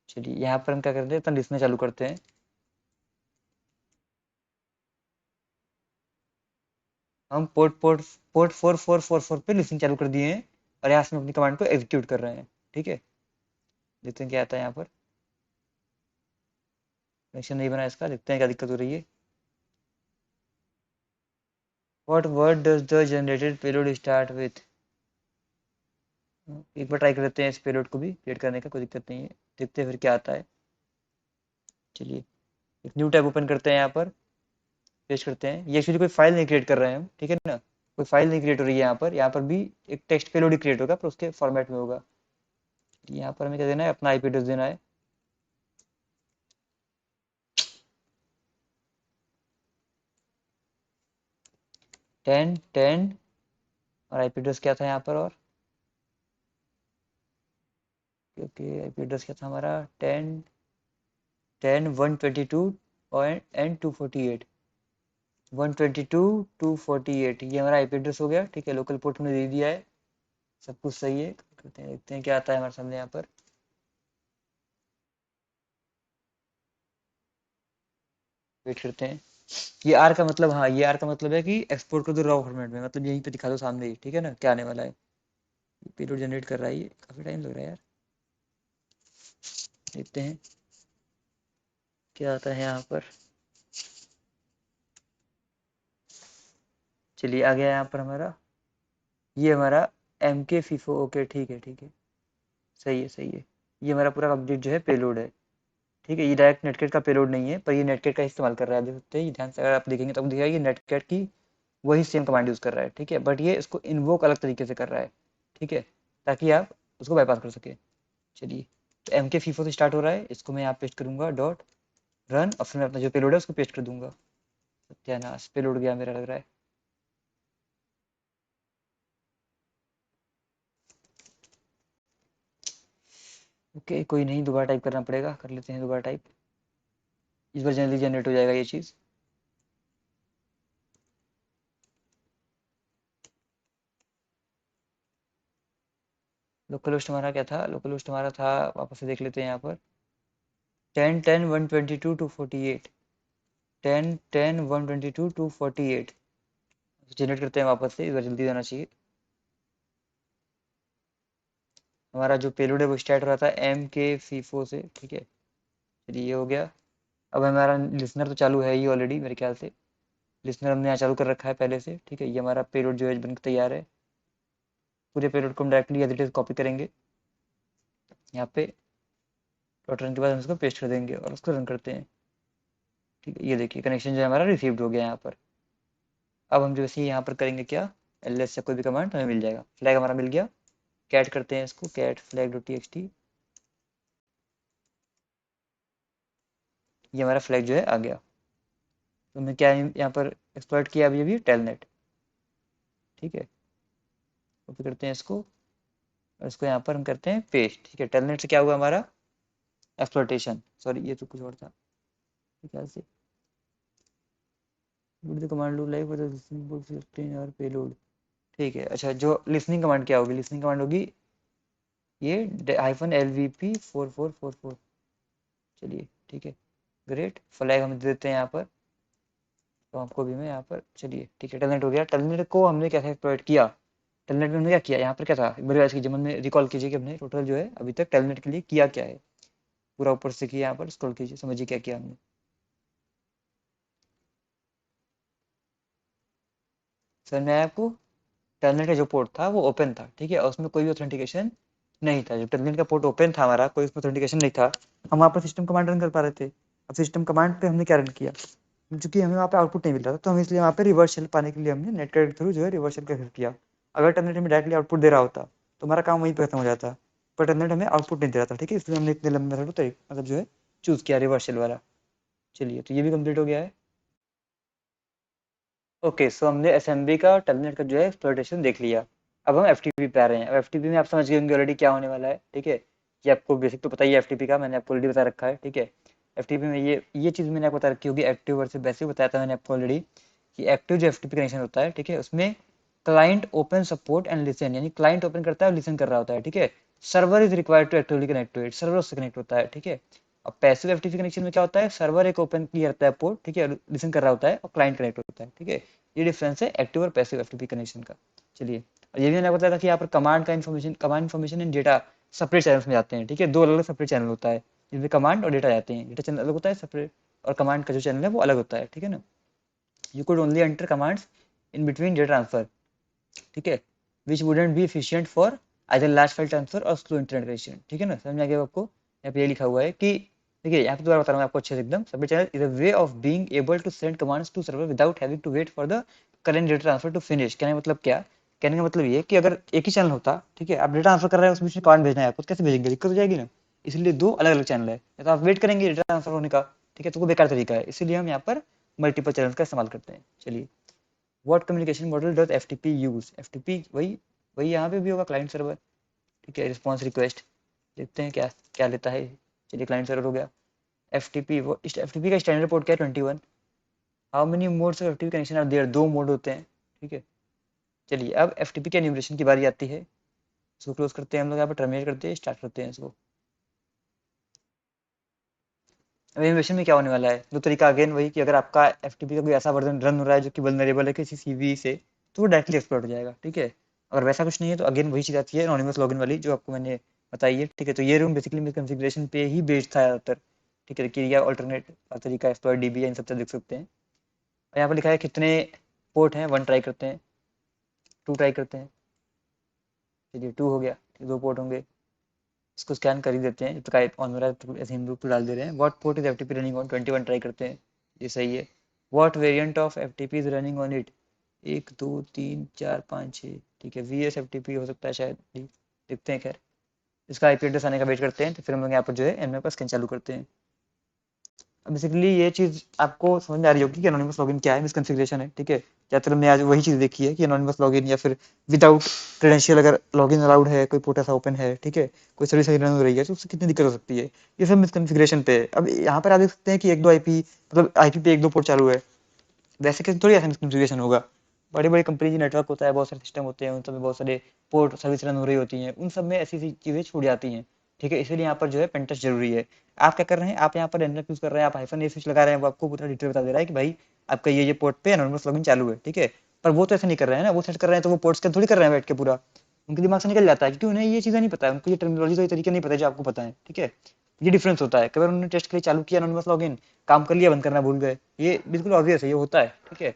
चलिए यहाँ पर हम क्या करते हैं, तो लिखना चालू करते हैं। हम पोर्ट पोर्ट पोर्ट 4444 पे लिसनिंग चालू कर दिए हैं और यहाँ से हम अपनी कमांड को एग्जीक्यूट कर रहे हैं, ठीक है। देखते हैं क्या आता है यहाँ पर। कनेक्शन नहीं बना इसका, देखते हैं क्या दिक्कत हो रही है। What word does the generated payload start with? एक बार ट्राई कर लेते हैं इस पेलोड को भी क्रिएट करने का, कोई दिक्कत नहीं है। देखते हैं फिर क्या आता है। चलिए एक न्यू टैब ओपन करते हैं, यहाँ पर पेस्ट करते हैं। ये एक्चुअली कोई फाइल नहीं क्रिएट कर रहे हैं हम, ठीक है ना। कोई फाइल नहीं क्रिएट हो रही है यहाँ पर भी एक टेक्स्ट पेलोड ही क्रिएट होगा पर उसके फॉर्मेट में होगा। यहाँ पर हमें क्या देना है, अपना आईपी एड्रेस देना है। टेन टेन और आईपी एड्रेस क्या था यहाँ पर, और क्योंकि आईपी एड्रेस क्या था हमारा, 10.10.122.248, 122.248, ये हमारा आईपी एड्रेस हो गया, ठीक है। लोकल पोर्ट हमने दे दिया है, सब कुछ सही है। करते हैं, देखते हैं क्या आता है हमारे सामने यहाँ पर। वेट करते हैं। ये आर का मतलब, हाँ ये आर का मतलब है कि एक्सपोर्ट कर दो रॉ फॉर्मेट में, मतलब यहीं पे दिखा दो सामने ही, ठीक है ना, क्या आने वाला है। पेलोड जनरेट कर रहा है, ये काफी टाइम लग रहा है यार। देखते हैं क्या आता है यहाँ पर। चलिए आ गया यहाँ पर हमारा, ये हमारा एम के फीफो, ओके ठीक है ठीक है, सही है सही है। ये हमारा पूरा कंप्लीट जो है पेलोड है, ठीक है। ये डायरेक्ट नेटकैट का पेलोड नहीं है पर ये नेटकैट का इस्तेमाल कर रहा है, देख सकते हैं। ये ध्यान से अगर आप देखेंगे तो आपको दिखेगा ये नेटकैट की वही सेम कमांड यूज कर रहा है, ठीक है। बट ये इसको इन्वोक अलग तरीके से कर रहा है, ठीक है, ताकि आप उसको बाईपास कर सके। चलिए तो एम के फीफो से स्टार्ट हो रहा है, इसको मैं यहाँ पेस्ट करूंगा डॉट रन और फिर मैं अपना जो पेलोड है उसको पेस्ट कर दूंगा। सत्यानाश, पेलोड गया मेरा लग रहा है। ओके कोई नहीं, दोबारा टाइप करना पड़ेगा, कर लेते हैं दोबारा टाइप। इस बार जल्दी जनरेट हो जाएगा ये चीज़। लोकल होस्ट हमारा क्या था, लोकल होस्ट हमारा था, वापस से देख लेते हैं यहाँ पर, 10.10.122.248, 10.10.122.248। जनरेट करते हैं वापस से, इस बार जल्दी जाना चाहिए। हमारा जो पेलोड है वो स्टार्ट हो रहा था एम के फीफो से, ठीक है। चलिए ये हो गया। अब हमारा लिसनर तो चालू है ही ऑलरेडी मेरे ख्याल से, लिसनर हमने यहाँ चालू कर रखा है पहले से, ठीक है। ये हमारा पेलोड जो है बनकर तैयार है। पूरे पेलोड को हम directly as it is copy करेंगे यहाँ पे, डॉट रन के बाद हम इसको पेस्ट कर देंगे और उसको रन करते हैं, ठीक है। ये देखिए कनेक्शन जो है हमारा रिसीव्ड हो गया यहाँ पर। अब हम जैसे यहाँ पर करेंगे क्या, एल से कोई भी कमांड हमें मिल जाएगा, फ्लैग हमारा मिल गया। कैट करते हैं इसको, कैट फ्लैग डॉट टी, ये हमारा फ्लैग जो है आ गया। तो हमने क्या यहाँ पर एक्सप्लॉइट किया अभी अभी, टेलनेट, ठीक है। कॉपी करते हैं इसको और इसको यहाँ पर हम करते हैं पेस्ट, ठीक है। टेलनेट से क्या हुआ हमारा एक्सप्लॉइटेशन, सॉरी ये तो कुछ और था ख्याल से। कमांड लाइक और पेलोड, ठीक है। अच्छा जो लिसनिंग कमांड क्या होगी, लिसनिंग कमांड होगी ये -LVP4444। चलिए ठीक है, ग्रेट। फ्लैग हम दे देते हैं यहाँ पर, तो आपको भी मैं यहाँ पर, चलिए ठीक है। टेलनेट हो गया। टेलनेट को हमने कैसे एक्सप्लॉइट किया, टेलनेट में हमने क्या किया, यहाँ पर क्या था एक बार आज की जमन में रिकॉल कीजिए कि हमने टोटल जो है अभी तक टेलनेट के लिए किया क्या है। पूरा ऊपर से किया, यहाँ पर स्क्रॉल कीजिए, समझिए क्या किया हमने। सर मैं आपको, टेलनेट का जो पोर्ट था वो ओपन था, ठीक है, और उसमें कोई भी ऑथेंटिकेशन नहीं था। जब टेलनेट का पोर्ट ओपन था हमारा, कोई उसमें ऑथेंटिकेशन नहीं था, हम वहाँ पर सिस्टम कमांड रन कर पा रहे थे। अब सिस्टम कमांड पे हमने क्या रन किया, क्योंकि हमें वहाँ पे आउटपुट नहीं मिल रहा था, तो हम इसलिए वहाँ पे रिवर्स शेल पाने के लिए हमने नेटवर्क के थ्रू जो है रिवर्स शेल का यूज किया। अगर टेलनेट हमें डायरेक्टली आउटपुट दे रहा होता तो हमारा काम वहीं पर खत्म हो जाता, पर टेलनेट हमें आउटपुट नहीं दे रहा था, ठीक है, इसलिए हमने इतने लंबे मेथड को मतलब जो है चूज किया रिवर्स शेल वाला। चलिए तो ये भी कंप्लीट हो गया है। ओके सो हमने एसएमबी का टेलनेट का जो है एक्सप्लॉइटेशन देख लिया। अब हम एफटीपी पे आ रहे हैं। अब एफटीपी में आप समझ गए होंगे ऑलरेडी क्या होने वाला है, ठीक है। ये आपको बेसिक तो पता ही है एफटीपी का, मैंने आपको ऑलरेडी बता रखा है, ठीक है। एफटीपी में ये चीज़ मैंने आपको बता रखी होगी, एक्टिव वर्सेस पैसिव बताया था मैंने आपको ऑलरेडी कि एक्टिव जो एफटीपी कनेक्शन होता है, ठीक है, उसमें client open support and listen, यानी क्लाइंट ओपन करता है और लिसन कर रहा होता है, ठीक है। Server is required to actively connect to it, server उससे कनेक्ट होता है, ठीक है। अब पैसिव एफटीपी कनेक्शन में क्या होता है, सर्वर एक ओपन किया रहता है पोर्ट, ठीक है, लिसन कर रहा होता है और क्लाइंट कनेक्ट होता है, ठीक है। ये डिफरेंस है एक्टिव और पैसिव एफटीपी कनेक्शन का। चलिए, और ये भी मैंने बताया था कि यहाँ पर command information and data separate channels में जाते हैं, ठीक है। दो अलग अलग सेपरेट चैनल होता है जिसमें कमांड और डेटा जाते हैं। डेटा चैनल अलग होता है सेपरेट, और कमांड का जो चैनल है वो अलग होता है, ठीक है ना। You could only enter commands in between data transfer, ठीक है, which wouldn't be efficient for either large file transfer और स्लो इंटरनेट कनेक्शन, ठीक है ना। समझ में आ गया आपको। यहाँ पे ये लिखा हुआ है कि देखिए, यहाँ पे दोबारा बता रहा हूँ आपको अच्छे से एकदम। Submit channel is a way of being able to send commands to server without having to wait for the current data transfer to finish. कहने का मतलब क्या, कहने का मतलब ये कि अगर एक ही चैनल होता, ठीक है, आप डेटा ट्रांसफर कर रहे हैं, उसमें बीच में कमांड भेजना है आपको, तो कैसे भेजेंगे, दिक्कत हो जाएगी ना। इसलिए दो अलग अलग चैनल है, या तो आप वेट करेंगे डेटा ट्रांसफर होने का, ठीक है, तो वो बेकार तरीका है, इसीलिए हम यहाँ पर मल्टीपल चैनल का इस्तेमाल करते हैं। चलिए, what communication model does FTP use, FTP वही वही यहाँ पे भी होगा, क्लाइंट सर्वर, ठीक है। रिस्पॉन्स रिक्वेस्ट देखते हैं क्या क्या लेता है। चलिए क्लाइंट सर्वर हो गया। एफटीपी, वो एफटीपी का स्टैंडर्ड पोर्ट क्या है, 21। How many modes of FTP connection are there, दो मोड होते हैं, ठीक है। चलिए अब एफटीपी के एन्यूमरेशन की बारी आती है। इसको क्लोज करते हैं हम लोग, यहाँ पर टर्मिनेट करते हैं, स्टार्ट करते हैं इसको। अब एन्यूमरेशन में क्या होने वाला है, दो तरीका अगेन वही कि अगर आपका एफटीपी का कोई ऐसा वर्जन रन हो रहा है जो कि वल्नरेबल है किसी सीवी से, तो वो डायरेक्टली एक्सप्लोर हो जाएगा, ठीक है। अगर वैसा कुछ नहीं है तो अगेन वही चीज़ आती है एनोनिमस लॉगिन वाली जो आपको मैंने बताई है, ठीक है। तो ये रूम बेसिकली मिस कॉन्फ़िगरेशन पे ही बेस्ड था ज़्यादातर, ठीक है। कि या अल्टरनेट तरीका एक्सप्लोर डीबी इन सब से देख सकते हैं। और यहाँ पर लिखा है कितने पोर्ट हैं, वन ट्राई करते हैं, टू ट्राई करते हैं। चलिए टू हो गया, दो पोर्ट होंगे, इसको स्कैन कर ही देते हैं, जब तक ऑन हो रहा है तो ऐसे हम लोग डाल दे रहे हैं। What port is FTP running on, 21 try करते हैं, ये सही है। What variant of FTP is running on it, एक दो तीन चार पाँच छः, ठीक है। V S F T P हो सकता है शायद, देखते हैं। खैर इसका आईपी एड्रेस आने का वेट करते हैं, तो फिर हम लोग यहाँ पर जो है एनएम पर स्कैन चालू करते हैं। अब बेसिकली ये चीज़ आपको समझ में आ रही होगी कि एनोनिमस लॉगिन क्या है, मिसकॉन्फ़िगरेशन है, ठीक है। ज़्यादातर हमने आज वही चीज़ देखी है कि एनोनिमस लॉगिन या फिर विदाउट क्रेडेंशियल अगर लॉगिन अलाउड है, कोई पोर्ट ऐसा ओपन है, ठीक है, कोई सर्विस रन हो रही है, तो उससे कितनी दिक्कत हो सकती है। ये सब मिसकॉन्फ़िगरेशन पे है। अब यहाँ पर आप देख सकते हैं कि एक दो आईपी, मतलब आईपी पे एक दो पोर्ट चालू है, वैसे कैसे थोड़ी ऐसा मिसकॉन्फ़िगरेशन होगा। बड़ी बड़ी कंपनी की नेटवर्क होता है, बहुत सारे सिस्टम होते हैं, उन सब में बहुत सारे पोर्ट सर्विस रन हो रही होती हैं, उन सब में ऐसी ऐसी चीज़ें छूट जाती हैं, ठीक है। इसीलिए यहाँ पर जो है पेन टेस्ट जरूरी है। आप क्या कर रहे हैं, आप यहाँ पर एनएफ यूज कर रहे हैं, आप हाइफन ए स्विच लगा रहे हैं, वो आपको पूरा डिटेल बता दे रहा है कि भाई आपका ये पोर्ट पे एनोनिमस लॉगिन चालू है, ठीक है। पर वो तो ऐसा नहीं कर रहे हैं ना, वो सेट कर रहे हैं तो वो पोर्ट्स का थोड़ी कर रहे हैं बैठ के पूरा, उनके दिमाग से निकल जाता है, क्योंकि उन्हें ये चीज़ें नहीं पता है, उनको ये टर्मिनोलॉजी का तरीका नहीं पता है जो आपको पता है, ठीक है। ये डिफरेंस होता है, कई बार उन्होंने टेस्ट के लिए चालू किया एनोनिमस लॉगिन, काम कर लिया, बंद करना भूल गए, ये बिल्कुल ऑब्वियस है, ये होता है, ठीक है।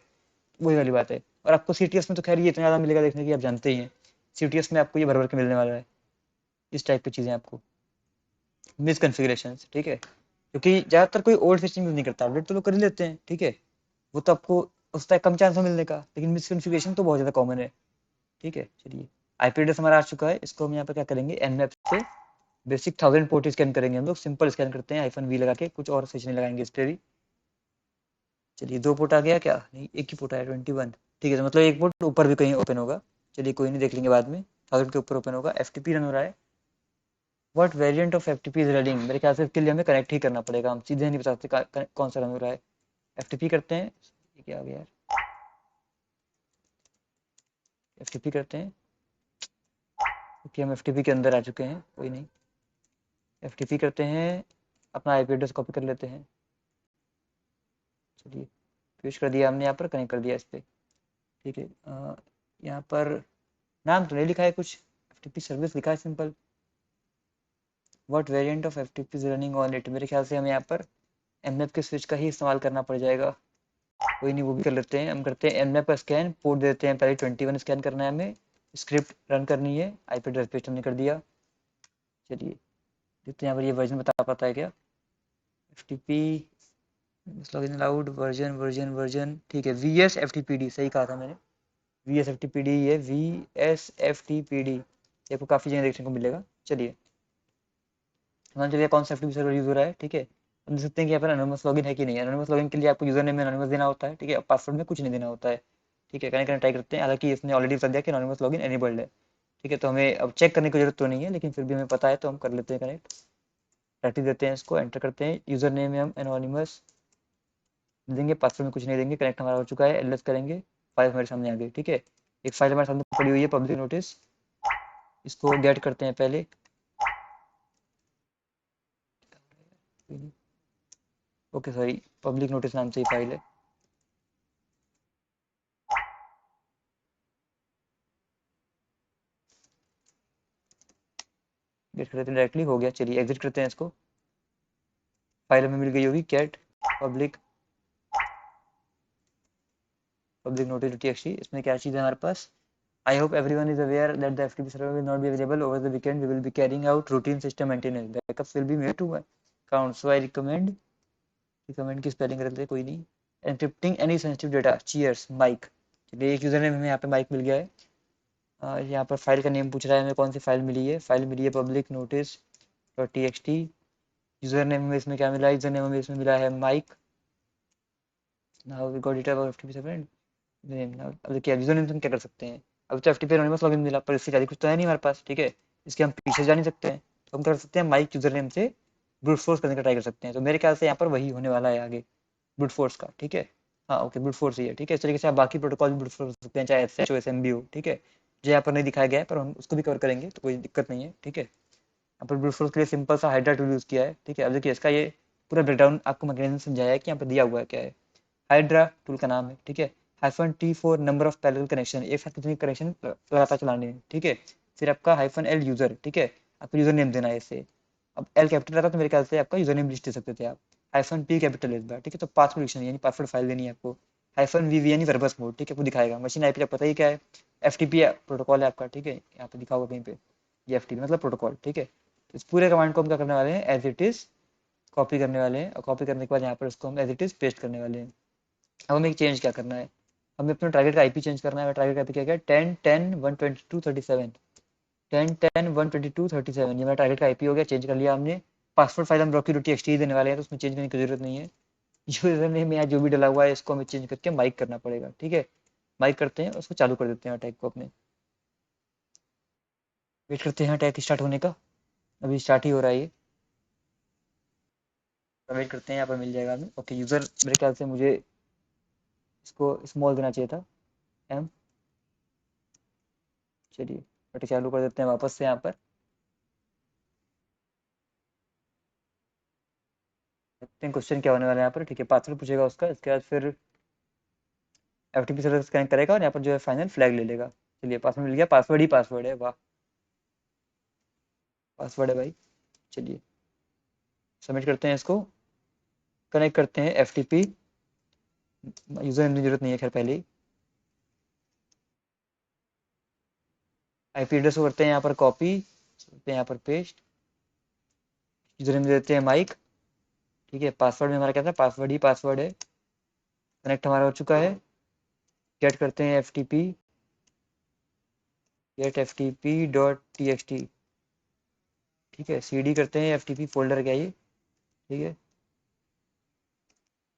वही वाली बात है। और आपको सीटीएस में तो खैर ये इतना ज़्यादा मिलेगा देखने की, आप जानते ही हैं, सीटीएस में आपको ये भर भर के मिलने वाला है, इस टाइप की चीज़ें आपको, मिसकॉन्फ़िगरेशन, ठीक है। क्योंकि ज़्यादातर कोई ओल्ड सिस्टम यूज़ नहीं करता, अपडेट तो लोग कर ही लेते हैं, ठीक है। वो तो आपको उसका कम चांस है मिलने का, लेकिन मिसकॉन्फ़िगरेशन तो बहुत ज़्यादा कॉमन है, ठीक है। चलिए, आईपी एड्रेस हमारा आ चुका है, इसको हम यहाँ पर क्या करेंगे, एनमैप से बेसिक 1000 पोर्ट स्कैन करेंगे हम लोग, सिंपल स्कैन करते हैं हाइफन वी लगा के, कुछ और स्विच नहीं लगाएंगे इस पे भी। चलिए 2 पोर्ट आ गया क्या, नहीं एक ही पोर्ट आया 21, ठीक है। तो मतलब एक पोर्ट ऊपर भी कहीं ओपन होगा, चलिए कोई नहीं, देख लेंगे बाद में, 1000 के ऊपर ओपन होगा, एफटीपी रन हो रहा है। What variant of FTP is running, मेरे ख्याल से इसके लिए हमें कनेक्ट ही करना पड़ेगा, हम सीधे नहीं बता सकते कौन सा रन हो रहा है। एफटीपी करते हैं, ये क्या आ गया यार, एफटीपी करते हैं, क्योंकि हम एफटीपी के अंदर आ चुके हैं, कोई नहीं, एफटीपी करते हैं, अपना आईपी एड्रेस कॉपी कर लेते हैं, चलिए पेश कर दिया हमने, यहाँ पर कनेक्ट कर दिया इस पे, ठीक है। यहाँ पर नाम तो नहीं लिखा है कुछ, एफटीपी सर्विस लिखा है simple. What variant of FTP is running on it, मेरे ख्याल से हमें यहाँ पर एमएफ के स्विच का ही इस्तेमाल करना पड़ जाएगा, कोई नहीं वो भी कर लेते हैं, हम करते हैं एमएफ का स्कैन, पोर्ट देते हैं, पहले 21 स्कैन करना है हमें, स्क्रिप्ट रन करनी है, आईपी एड्रेस पेस्ट हमने कर दिया। चलिए देखते हैं यहाँ पर ये वर्जन बता पाता है क्या, एफटीपी लॉगिन अलाउड, वर्जन ठीक है, V S F T P D, सही कहा था मैंने, V S F T P D, ये V S F T P D, आपको काफ़ी जगह देखने को मिलेगा। चलिए मान चलिए कौन सा एफटीपी सर्वर यूज हो रहा है, ठीक है। हम देख सकते हैं कि यहाँ पर एनोनिमस लॉगिन है कि नहीं, एनोनिमस लॉगिन के लिए आपको यूजर नेम में एनोनिमस देना होता है, ठीक है, पासवर्ड में कुछ नहीं देना होता है, ठीक है। कनेक्ट करना ट्राई करते हैं, हालांकि इसने ऑलरेडी बता दिया कि एनोनिमस लॉगिन एनेबल्ड है, ठीक है, तो हमें अब चेक करने की जरूरत तो नहीं है, लेकिन फिर भी हमें पता है तो हम कर लेते हैं कनेक्ट, प्रैक्टिस देते हैं, इसको एंटर करते हैं, यूजर नेम में हम एनोनिमस देंगे, पासवर्ड में कुछ नहीं देंगे, कनेक्ट हमारा हो चुका है, एलएस करेंगे, फाइल हमारे सामने आ गई, ठीक है। एक फाइल हमारे सामने पड़ी हुई है, पब्लिक नोटिस, इसको गेट करते हैं पहले, ओके सॉरी, पब्लिक नोटिस नाम से ही फाइल है, गेट करते हैं डायरेक्टली, हो गया। चलिए एग्जिट करते हैं इसको, फाइल हमें मिल गई होगी, cat public public notice TXT, इसमें क्या चीज़ है हमारे पास, I hope everyone is aware that the FTP server will not be available over the weekend. We will be carrying out routine system maintenance. Backups will be made to my account. So I recommend की spelling कर लेते हैं, कोई नहीं, encrypting any sensitive data. Cheers, Mike. चलिए एक user name हमें यहाँ पे माइक मिल गया है, यहाँ पर फाइल का नेम पूछ रहा है हमें, कौन सी फाइल मिली है, फाइल मिली है public notice dot T x T, user name हमें इसमें क्या मिला है, यूजर नेम हमें इसमें मिला है Mike, now we got it about FTP server name. अब देखिए यूजर नेम हम क्या कर सकते हैं, अब तो एफटीपी एनोनिमस लॉगिन मिला, पर इससे ज़्यादा कुछ तो है नहीं हमारे पास, ठीक है, इसके हम पीछे जा नहीं सकते हैं, तो हम कर सकते हैं माइक यूजर नेम से ब्रूट फोर्स करने का ट्राई कर सकते हैं, तो मेरे ख्याल से यहाँ पर वही होने वाला है आगे, ब्रूट फोर्स का, ठीक है। हाँ ओके, ब्रूट फोर्स ही है, ठीक है। इस तरीके से आप बाकी प्रोटोकॉल भी ब्रूट फोर्स कर सकते हैं, चाहे S H O S M B हो, ठीक है, जो यहाँ पर नहीं दिखाया गया है, पर हम उसको भी कवर करेंगे, तो कोई दिक्कत नहीं है, ठीक है। यहाँ पर ब्रूट फोर्स के लिए सिंपल सा हाइड्रा टूल यूज़ किया है, ठीक है। अब देखिए इसका ये पूरा ब्रेकडाउन आपको मैकेनिज्म समझाया है कि यहाँ पर दिया हुआ है क्या है, हाइड्रा टूल का नाम है, ठीक है। Hyphen T for number of parallel connection, एक साथ कितने कनेक्शन लगातार चलाने हैं, ठीक है। फिर आपका हाइफन एल यूजर, ठीक है, आपको यूजर नेम देना है इसे, अब एल कैपिटल रहता तो मेरे ख्याल से आपका यूजर नेम लिस्ट दे सकते थे आप, हाइफन पी कैपिटल इस बार, ठीक है, तो पासवर्ड डिक्शनरी यानी पासवर्ड फाइल देनी है आपको, हाइफन वी वी यानी वर्बस मोड, ठीक है, आपको दिखाएगा, मशीन आईपी पता ही क्या है, एफटीपी प्रोटोकॉल है आपका, ठीक है, यहाँ पे दिखा होगा कहीं पे, ये एफटीपी मतलब प्रोटोकॉल, ठीक है। तो इस पूरे कमांड को हम क्या करने वाले हैं, एज इट इज कॉपी करने वाले हैं, और कॉपी करने के बाद यहाँ पर इसको हम एज इट इज पेस्ट करने वाले हैं। अब हमें चेंज क्या करना है, हमें अपना टारगेट का आईपी चेंज करना है, टारगेट का आईपी क्या है, 10.10.122.37, 10.10.122.37, ये मेरा टारगेट का आईपी हो गया, चेंज कर लिया हमने। पासवर्ड फाइल हम रॉकी डॉट टीएक्सटी देने वाले हैं, तो उसमें चेंज करने की जरूरत नहीं है, यूजर नेम यहाँ जो भी डला हुआ है इसको हमें चेंज करके माइक करना पड़ेगा, ठीक है। माइक करते हैं, उसको चालू कर देते हैं अटैक को अपने, वेट करते हैं अटैक स्टार्ट होने का, अभी स्टार्ट ही हो रहा है ये, तो वेट करते हैं, यहाँ पर मिल जाएगा हमें, ओके। यूजर मेरे ख्याल से मुझे इसको स्मॉल देना चाहिए था, एम, चलिए अटैक चालू कर देते हैं वापस से यहाँ पर, देखते हैं क्वेश्चन क्या होने वाला है यहाँ पर, ठीक है, पासवर्ड पूछेगा उसका, इसके बाद फिर एफटीपी सर्वर स्कैन करेगा और यहाँ पर जो है फाइनल फ्लैग ले लेगा, चलिए पासवर्ड मिल गया, पासवर्ड ही पासवर्ड है, वाह, पासवर्ड है भाई। चलिए सबमिट करते हैं इसको, कनेक्ट करते हैं FTP, यूजर नेम की जरूरत नहीं है खैर पहले ही। IP एड्रेस को करते हैं यहाँ पर कॉपी, करते हैं यहाँ पर पेस्ट, यूजर नेम दे देते हैं माइक, ठीक है। पासवर्ड में हमारा क्या था, पासवर्ड ही पासवर्ड है। कनेक्ट हमारा हो चुका है, गेट करते हैं FTP, get FTP dot TXT, ठीक है। CD करते हैं FTP फोल्डर क्या ये, ठीक है।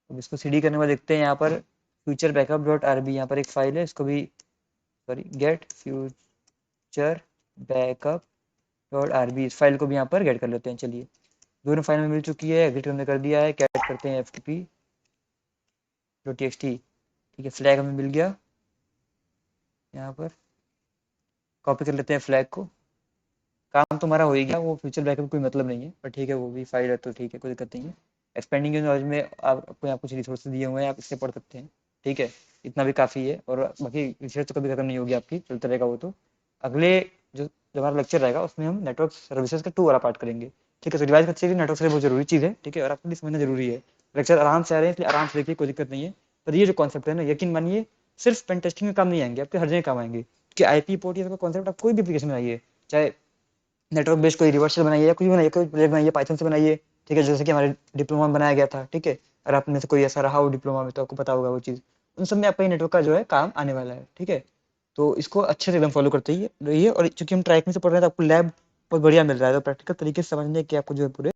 अब इसको CD करने में देखते हैं यहाँ पर फ्यूचर बैकअप डॉट RB, यहाँ पर एक फाइल है, इसको भी, sorry, get future backup dot RB, इस फाइल को भी यहाँ पर गेट कर लेते हैं। चलिए दोनों फाइल में मिल चुकी है, एग्जिट हमने कर दिया है, गेट करते हैं FTP डॉट TXT, ठीक है। फ्लैग हमें मिल गया, यहाँ पर कॉपी कर लेते हैं फ्लैग को। काम तो हमारा हो ही गया, वो फ्यूचर बैकअप कोई मतलब नहीं है, पर ठीक है, वो भी फाइल है तो ठीक है, कोई दिक्कत नहीं है। एक्सपेंडिंग योर नॉलेज में आपको यहाँ कुछ रिसोर्स दिए हुए हैं, आप इससे पढ़ सकते हैं, ठीक है। इतना भी काफ़ी है, और बाकी रिसर्च तो कभी खत्म नहीं होगी आपकी, चलता रहेगा वो तो। अगले जो हमारा लेक्चर रहेगा उसमें हम नेटवर्क सर्विसेज का 2 वाला पार्ट करेंगे, ठीक है। तो रिवाइज करते हैं कि नेटवर्क सर्विस बहुत जरूरी चीज़ है, ठीक है, और आपके लिए समझना जरूरी है। लेक्चर आराम से आ रहे हैं, इसलिए आराम से देखिए, कोई दिक्कत नहीं है। पर ये जो कॉन्सेप्ट है ना, यकीन मानिए सिर्फ पेन टेस्टिंग में काम नहीं आएंगे, आपके हर जगह काम आएंगे। कि IP पोर्ट ये कॉन्सेप्ट आप कोई भी एप्लीकेशन में आइए, चाहे नेटवर्क बेस्ड कोई रिवर्सल बनाइए या कुछ भी बनाइए, कोई प्रोजेक्ट बनाइए पाइथन से बनाइए, ठीक है, जैसे कि हमारे डिप्लोमा में बनाया गया था, ठीक है। और आप में से कोई ऐसा रहा हो डिप्लोमा में तो आपको पता होगा वो चीज़, उन सब में आपका ये नेटवर्क का जो है काम आने वाला है, ठीक है। तो इसको अच्छे से एकदम फॉलो करते ही रहिए, और चूंकि हम ट्रैक में से पढ़ रहे हैं तो आपको लैब बहुत बढ़िया मिल रहा है, तो प्रैक्टिकल तरीके से समझने के आपको जो है पूरे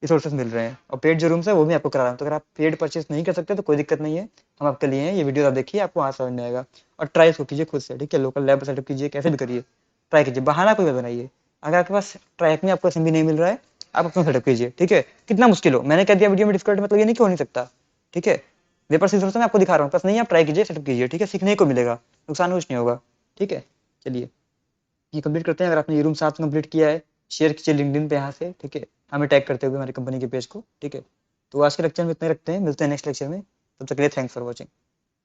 रिसोर्सेज मिल रहे हैं, और पेड जो रूम्स है वो भी आपको करा रहा हूँ। तो अगर आप पेड परचेज नहीं कर सकते तो कोई दिक्कत नहीं है, हम आपके लिए हैं, ये वीडियो आप देखिए, आपको वहाँ समझ में आएगा। और ट्राई इसको कीजिए खुद से, ठीक है, लोकल लैब सेटअप कीजिए, कैसे भी करिए, ट्राई कीजिए, बहाना कोई मत बनाइए। अगर आपके पास ट्रैक में आपको असेंबली नहीं मिल रहा है, आप अपना सेटअप कीजिए, ठीक है। कितना मुश्किल हो, मैंने कह दिया वीडियो में डिफिकल्ट, मतलब ये नहीं कि हो नहीं सकता, ठीक है। वेपर रिसोर्स मैं आपको दिखा रहा हूँ, बस नहीं आप ट्राई कीजिए, सेटअप कीजिए, ठीक है, सीखने को मिलेगा, नुकसान कुछ नहीं होगा, ठीक है। चलिए ये कंप्लीट करते हैं। अगर आपने ये रूम 7 कंप्लीट किया है, शेयर कीजिए लिंक्डइन पे यहाँ से, ठीक है, हमें टैग करते हुए हमारी कंपनी के पेज को, ठीक है। तो आज के लेक्चर में इतना ही रखते हैं, मिलते हैं नेक्स्ट लेक्चर में, तब तक के लिए थैंक्स फॉर वॉचिंग।